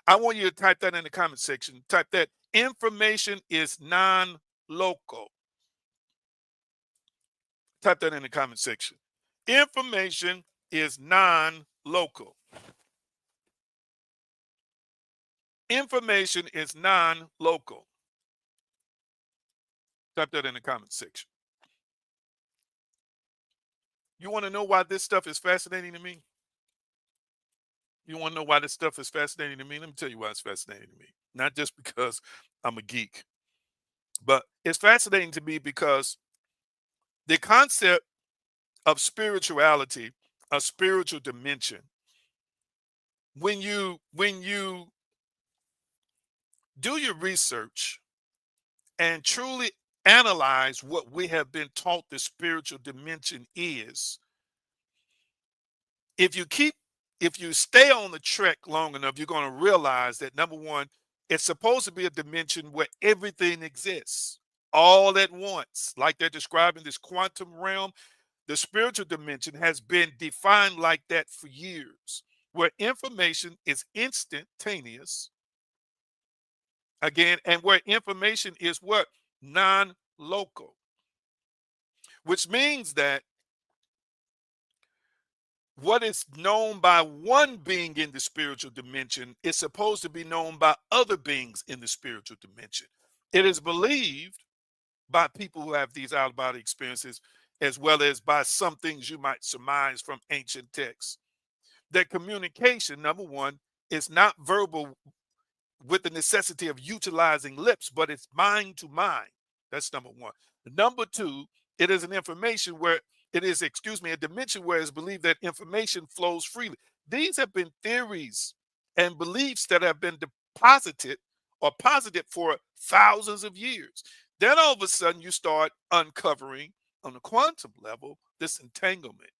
I want you to type that in the comment section. Type that information is non local. Type that in the comment section. Information is non local. Information is non local. Type that in the comment section. You want to know why this stuff is fascinating to me? You want to know why this stuff is fascinating to me? Let me tell you why it's fascinating to me. Not just because I'm a geek, but it's fascinating to me because the concept of spirituality, a spiritual dimension, when you do your research and truly analyze what we have been taught the spiritual dimension is, if you keep if you stay on the trek long enough, you're going to realize that number one, it's supposed to be a dimension where everything exists all at once, like they're describing this quantum realm. The spiritual dimension has been defined like that for years, where information is instantaneous, again, and where information is what? Non-local, which means that what is known by one being in the spiritual dimension is supposed to be known by other beings in the spiritual dimension. It is believed by people who have these out of body experiences, as well as by some things you might surmise from ancient texts, that communication, number one, is not verbal with the necessity of utilizing lips, but it's mind to mind. That's number one. Number two, it is an information where it is, excuse me, a dimension where it's believed that information flows freely. These have been theories and beliefs that have been deposited or posited for thousands of years. Then all of a sudden you start uncovering on the quantum level this entanglement,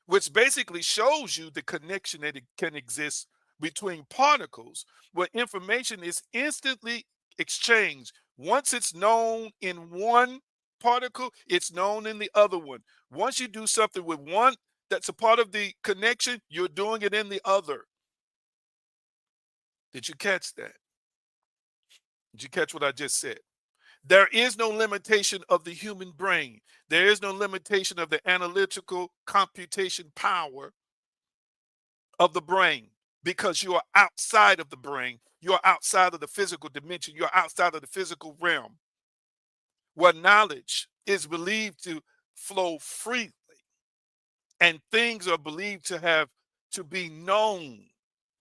which basically shows you the connection that it can exist between particles where information is instantly exchanged. Once it's known in one particle, it's known in the other one. Once you do something with one that's a part of the connection, you're doing it in the other. Did you catch that? Did you catch what I just said? There is no limitation of the human brain. There is no limitation of the analytical computation power of the brain, because you are outside of the brain. You're outside of the physical dimension. You're outside of the physical realm where knowledge is believed to flow freely and things are believed to have to be known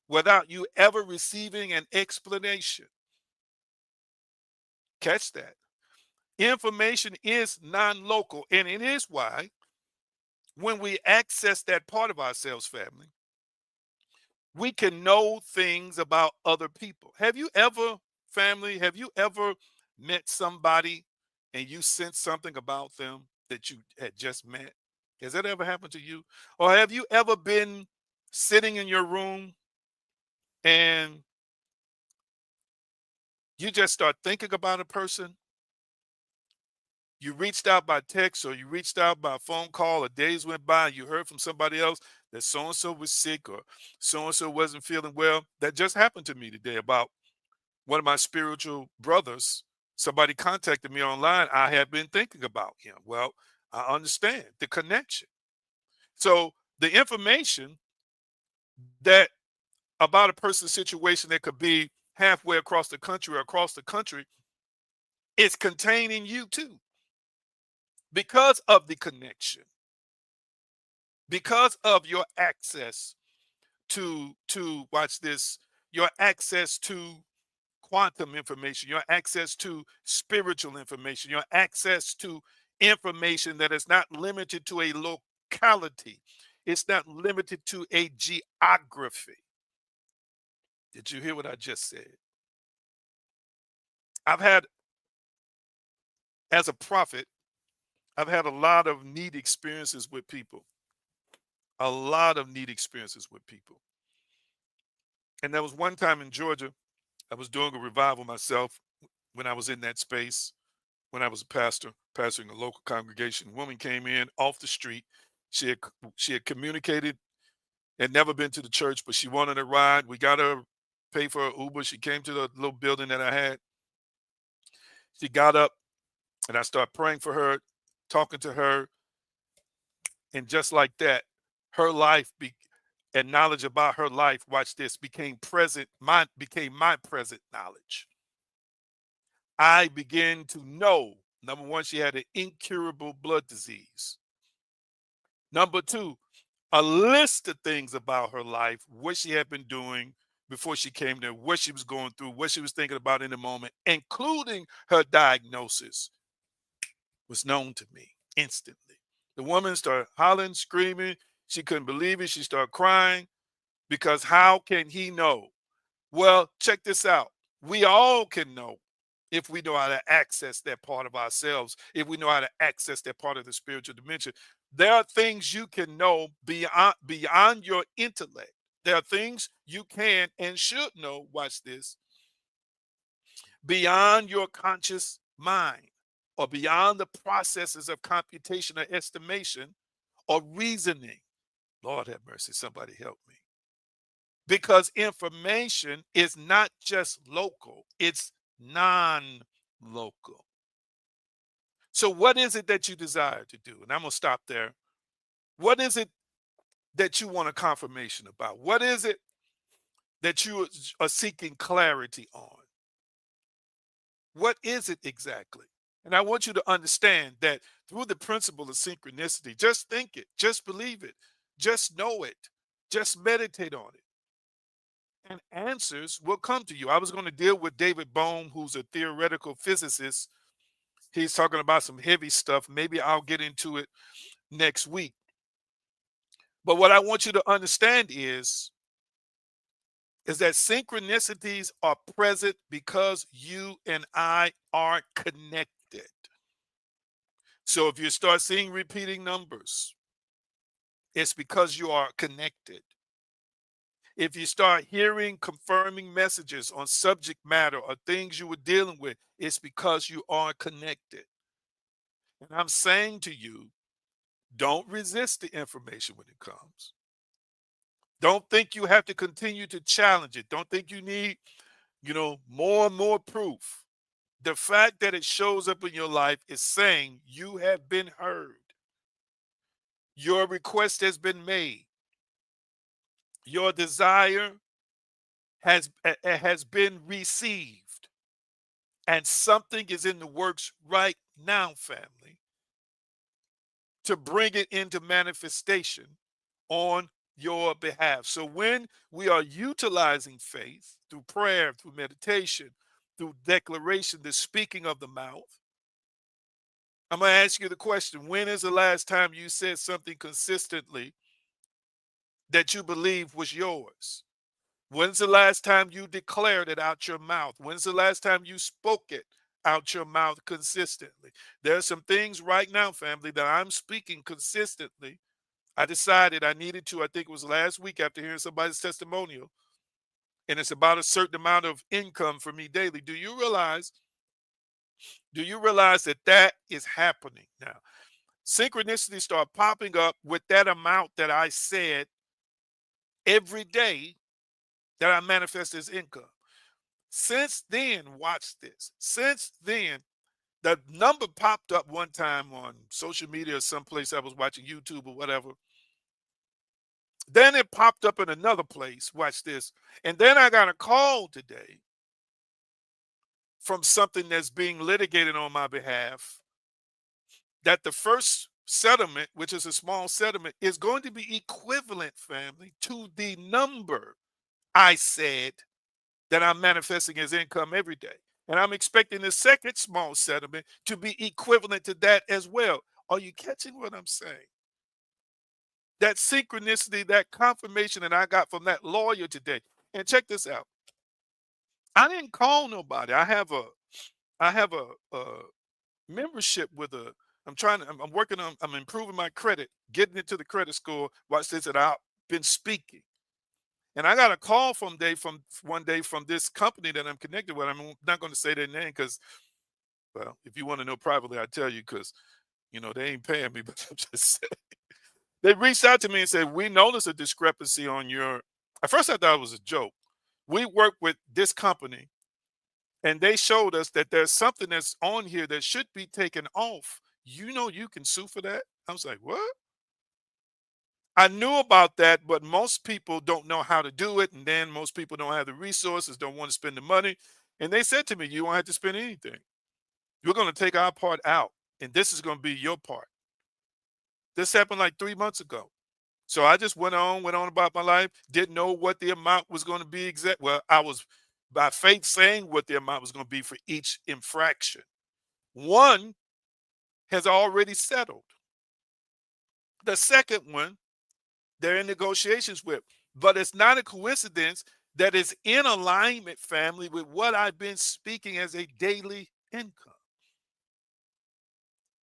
without you ever receiving an explanation. Catch that. Information is non local, and it is why when we access that part of ourselves, family, we can know things about other people. Have you ever, family, have you ever met somebody and you sense something about them that you had just met? Has that ever happened to you? Or have you ever been sitting in your room and you just start thinking about a person? You reached out by text or you reached out by phone call, or days went by and you heard from somebody else that so and so was sick or so and so wasn't feeling well. That just happened to me today about one of my spiritual brothers. Somebody contacted me online. I had been thinking about him. Well, I understand the connection. So the information that about a person's situation that could be halfway across the country or across the country is contained in you too, because of the connection, because of your access to watch this, your access to quantum information, your access to spiritual information, your access to information that is not limited to a locality, it's not limited to a geography. Did you hear what I just said? I've had, as a prophet, I've had a lot of neat experiences with people, a lot of neat experiences with people. And there was one time in Georgia, I was doing a revival myself when I was in that space, when I was a pastor, pastoring a local congregation. A woman came in off the street. She had communicated, had never been to the church, but she wanted a ride. We got her pay for her Uber. She came to the little building that I had. She got up and I started praying for her, talking to her, and just like that, her life and knowledge about her life, watch this, became my present knowledge. I began to know, number one, she had an incurable blood disease. Number two, a list of things about her life, what she had been doing before she came there, what she was going through, what she was thinking about in the moment, including her diagnosis, was known to me instantly. The woman started hollering, screaming. She couldn't believe it. She started crying because how can he know? Well, check this out. We all can know if we know how to access that part of ourselves, if we know how to access that part of the spiritual dimension. There are things you can know beyond your intellect. There are things you can and should know, watch this, beyond your conscious mind or beyond the processes of computation or estimation or reasoning. Lord have mercy, somebody help me. Because information is not just local, it's non local. So, what is it that you desire to do? And I'm going to stop there. What is it that you want a confirmation about? What is it that you are seeking clarity on? What is it exactly? And I want you to understand that through the principle of synchronicity, just think it, just believe it, just know it, just meditate on it, and answers will come to you. I was going to deal with David Bohm, who's a theoretical physicist. He's talking about some heavy stuff. Maybe I'll get into it next week. But what I want you to understand is that synchronicities are present because you and I are connected. So if you start seeing repeating numbers, it's because you are connected. If you start hearing confirming messages on subject matter or things you were dealing with, it's because you are connected. And I'm saying to you, don't resist the information when it comes. Don't think you have to continue to challenge it. Don't think you need, more and more proof. The fact that it shows up in your life is saying you have been heard. Your request has been made. Your desire has been received. And something is in the works right now, family, to bring it into manifestation on your behalf. So when we are utilizing faith through prayer, through meditation, through declaration, the speaking of the mouth, I'm going to ask you the question: when is the last time you said something consistently that you believe was yours? When's the last time you declared it out your mouth? When's the last time you spoke it out your mouth consistently? There are some things right now, family, that I'm speaking consistently. I decided I needed to. I think it was last week after hearing somebody's testimonial, and it's about a certain amount of income for me daily. Do you realize? Do you realize that that is happening now? Synchronicities start popping up with that amount that I said every day that I manifest as income. Since then, watch this. Since then, the number popped up one time on social media or someplace I was watching YouTube or whatever. Then it popped up in another place. Watch this. And then I got a call today from something that's being litigated on my behalf that the first settlement, which is a small settlement, is going to be equivalent, family, to the number I said that I'm manifesting as income every day. And I'm expecting the second small settlement to be equivalent to that as well. Are you catching what I'm saying? That synchronicity, that confirmation that I got from that lawyer today. And check this out. I didn't call nobody. I have a membership with I'm working on, I'm improving my credit, getting into the credit score. Watch this, and I've been speaking. And I got a call from one day from this company that I'm connected with. I'm not going to say their name because, well, if you want to know privately, I tell you because they ain't paying me. But I'm just saying, they reached out to me and said, "We noticed a discrepancy on your." At first, I thought it was a joke. We work with this company, and they showed us that there's something that's on here that should be taken off. You can sue for that. I was like, "What?" I knew about that, but most people don't know how to do it, and then most people don't have the resources, don't want to spend the money. And they said to me, "You won't have to spend anything. We're going to take our part out, and this is going to be your part." This happened like 3 months ago. So I just went on about my life. Didn't know what the amount was going to be exact. Well, I was by faith saying what the amount was going to be for each infraction. One has already settled. The second one they're in negotiations with. But it's not a coincidence that it's in alignment, family, with what I've been speaking as a daily income.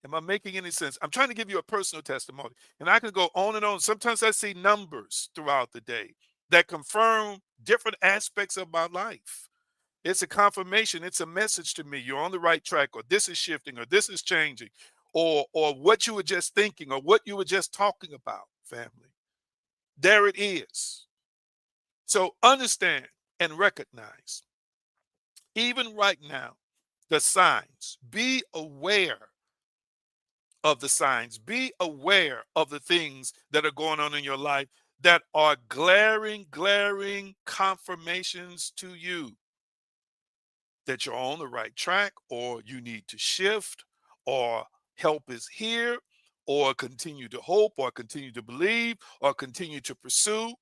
Am I making any sense? I'm trying to give you a personal testimony, and I can go on and on. Sometimes I see numbers throughout the day that confirm different aspects of my life. It's a confirmation, it's a message to me. You're on the right track, or this is shifting, or this is changing, or what you were just thinking, or what you were just talking about, family. There it is. So understand and recognize, even right now, the signs. Be aware of the signs. Be aware of the things that are going on in your life that are glaring confirmations to you that you're on the right track, or you need to shift, or help is here, or continue to hope, or continue to believe, or continue to pursue.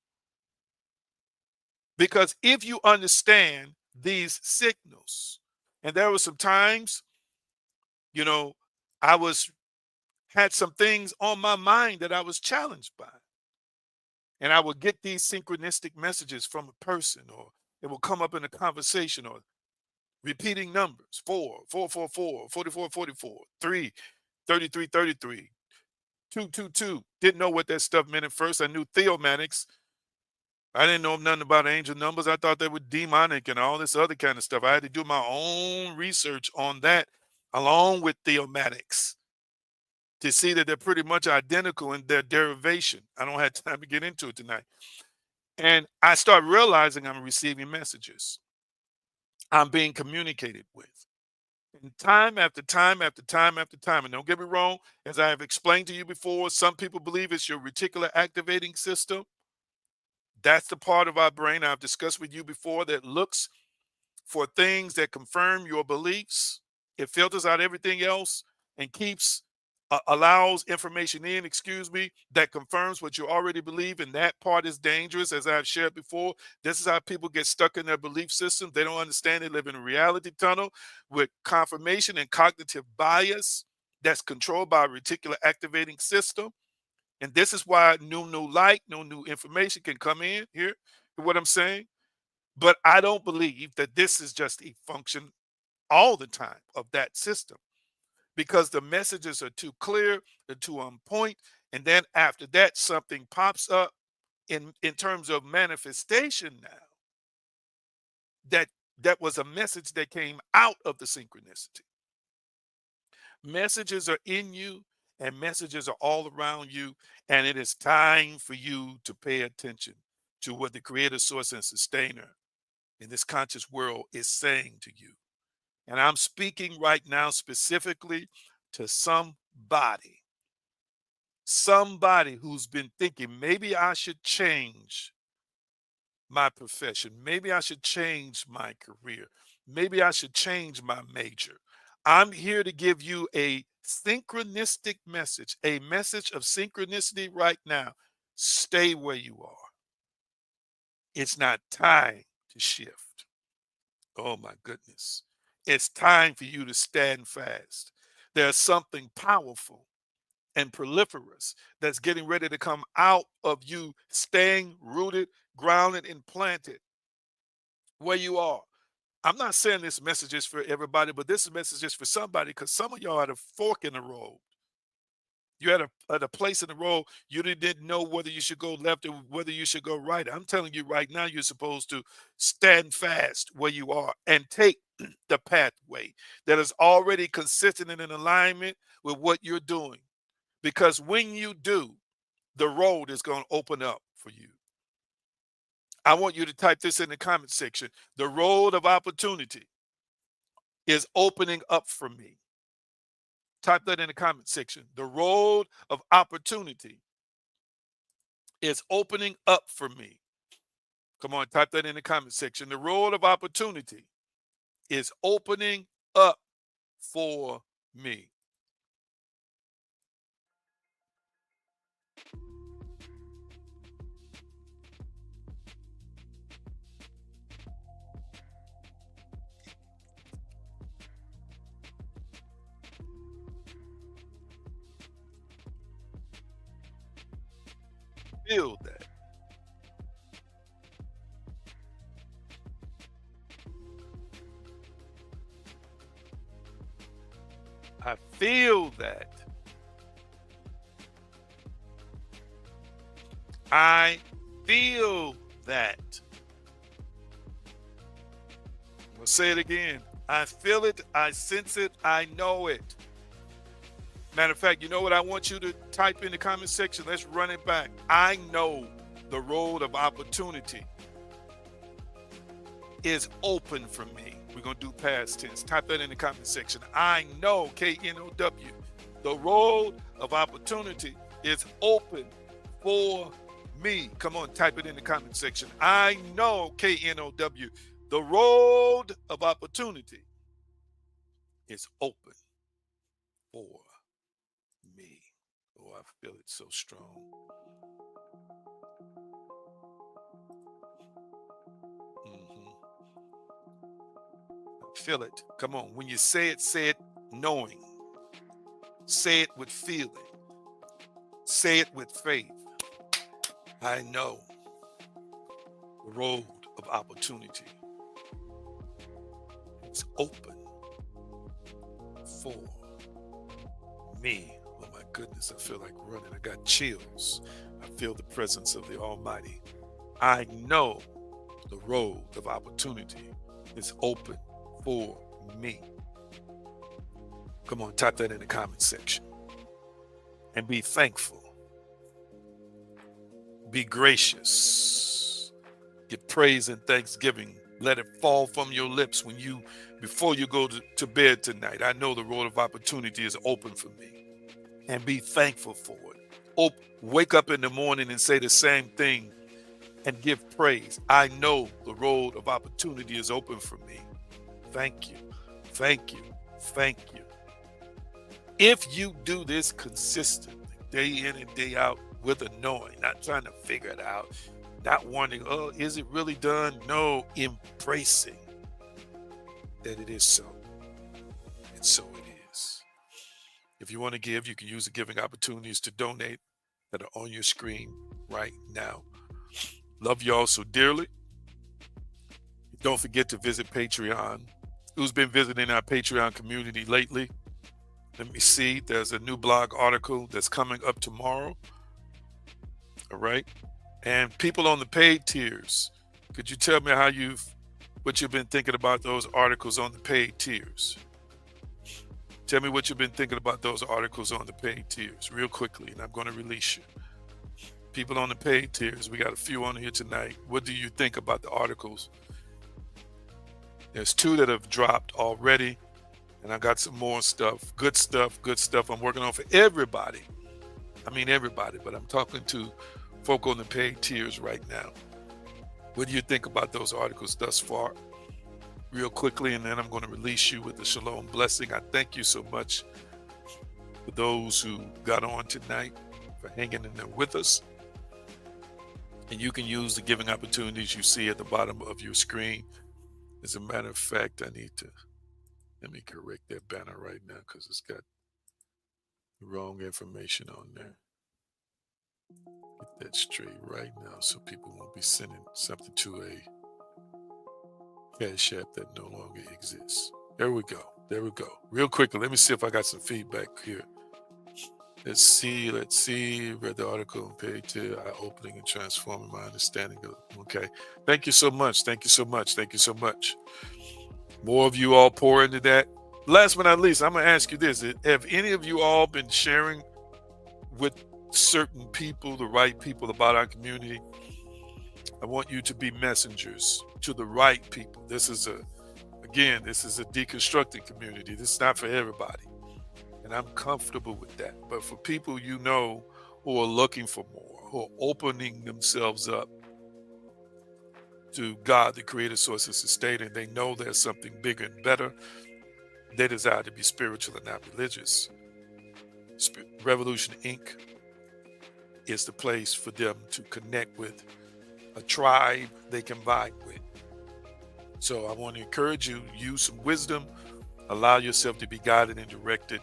Because if you understand these signals, and there were some times, you know, I was had some things on my mind that I was challenged by. And I would get these synchronistic messages from a person, or it will come up in a conversation, or repeating numbers: 4, 4, 4, 4, 44, 44, 3, 33, 33, 2, 2, 2. Didn't know what that stuff meant at first. I knew theomatics. I didn't know nothing about angel numbers. I thought they were demonic and all this other kind of stuff. I had to do my own research on that along with theomatics to see that they're pretty much identical in their derivation. I don't have time to get into it tonight. And I start realizing I'm receiving messages. I'm being communicated with. And time after time after time after time. And don't get me wrong, as I have explained to you before, some people believe it's your reticular activating system. That's the part of our brain I've discussed with you before that looks for things that confirm your beliefs. It filters out everything else and allows information in, excuse me, that confirms what you already believe. And that part is dangerous, as I've shared before. This is how people get stuck in their belief system. They don't understand, they live in a reality tunnel with confirmation and cognitive bias that's controlled by a reticular activating system. And this is why no new light, no new information can come in here. What I'm saying? But I don't believe that this is just a function all the time of that system, because the messages are too clear, they're too on point. And then after that, something pops up in terms of manifestation now that that was a message that came out of the synchronicity. Messages are in you, and messages are all around you, and it is time for you to pay attention to what the creator, source, and sustainer in this conscious world is saying to you. And I'm speaking right now specifically to somebody who's been thinking, maybe I should change my profession. Maybe I should change my career. Maybe I should change my major. I'm here to give you a synchronistic message, a message of synchronicity right now. Stay where you are. It's not time to shift. Oh my goodness. It's time for you to stand fast. There's something powerful and proliferous that's getting ready to come out of you staying rooted, grounded, and planted where you are. I'm not saying this message is for everybody, but this message is for somebody, because some of y'all are at a fork in the road. You're at a place in the road you didn't know whether you should go left or whether you should go right. I'm telling you right now, you're supposed to stand fast where you are and take the pathway that is already consistent and in alignment with what you're doing. Because when you do, the road is going to open up for you. I want you to type this in the comment section. The road of opportunity is opening up for me. Type that in the comment section. The road of opportunity is opening up for me. Come on, type that in the comment section. The road of opportunity is opening up for me. Feel that. I feel that. I feel that. I'm going to say it again. I feel it. I sense it. I know it. Matter of fact, you know what I want you to type in the comment section? Let's run it back. I know the road of opportunity is open for me. We're going to do past tense. Type that in the comment section. I know, K-N-O-W. The road of opportunity is open for me. Come on, type it in the comment section. I know, K-N-O-W. The road of opportunity is open for me. Oh, I feel it so strong. Feel it. Come on. When you say it knowing. Say it with feeling. Say it with faith. I know the road of opportunity is open for me. Oh my goodness, I feel like running. I got chills. I feel the presence of the Almighty. I know the road of opportunity is open for me. Come on, type that in the comment section. And be thankful. Be gracious. Give praise and thanksgiving. Let it fall from your lips before you go to bed tonight. I know the road of opportunity is open for me. And be thankful for it. Wake up in the morning and say the same thing and give praise. I know the road of opportunity is open for me. Thank you. Thank you. Thank you. If you do this consistently, day in and day out, with a knowing, not trying to figure it out, not wondering, oh, is it really done? No, embracing that it is so. And so it is. If you want to give, you can use the giving opportunities to donate that are on your screen right now. Love you all so dearly. Don't forget to visit Patreon. Who's been visiting our Patreon community lately? Let me see. There's a new blog article that's coming up tomorrow. All right. And people on the paid tiers, could you tell me what you've been thinking about those articles on the paid tiers? Tell me what you've been thinking about those articles on the paid tiers real quickly, and I'm going to release you. People on the paid tiers, we got a few on here tonight. What do you think about the articles? There's 2 that have dropped already, and I got some more stuff. Good stuff I'm working on for everybody. I mean everybody, but I'm talking to folk on the paid tiers right now. What do you think about those articles thus far? Real quickly, and then I'm going to release you with the shalom blessing. I thank you so much for those who got on tonight, for hanging in there with us. And you can use the giving opportunities you see at the bottom of your screen. As a matter of fact, let me correct that banner right now because it's got the wrong information on there. Get that straight right now so people won't be sending something to a Cash App that no longer exists. There we go. Real quickly, let me see if I got some feedback here. Let's see. Read the article on page 2, eye-opening and transforming my understanding of it. Okay. Thank you so much. Thank you so much. Thank you so much. More of you all pour into that. Last but not least, I'm going to ask you this. Have any of you all been sharing with certain people, the right people, about our community? I want you to be messengers to the right people. This is a deconstructed community. This is not for everybody. And I'm comfortable with that. But for people you know who are looking for more, who are opening themselves up to God, the creator, source, and sustainer, and they know there's something bigger and better, they desire to be spiritual and not religious. Revolution Inc. is the place for them to connect with a tribe they can vibe with. So I want to encourage you, use some wisdom, allow yourself to be guided and directed,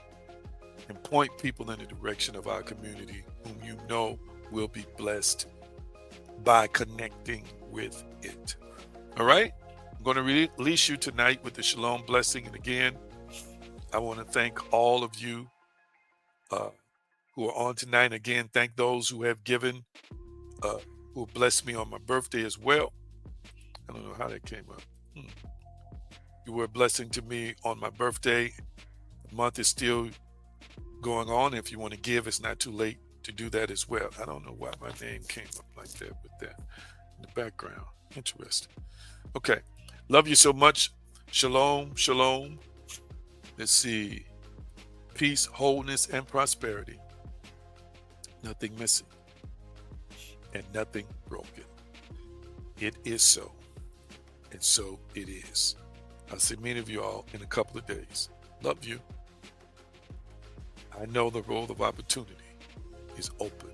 and point people in the direction of our community whom you know will be blessed by connecting with it. All right? I'm going to release you tonight with the Shalom blessing. And again, I want to thank all of you who are on tonight. And again, thank those who have given, who blessed me on my birthday as well. I don't know how that came up. You were a blessing to me on my birthday. The month is still going on. If you want to give, it's not too late to do that as well. I don't know why my name came up like that with that in the background. Interesting. Okay. Love you so much. Shalom, shalom. Let's see. Peace, wholeness, and prosperity. Nothing missing and nothing broken. It is so, and so it is. I'll see many of you all in a couple of days. Love you. I know the road of opportunity is open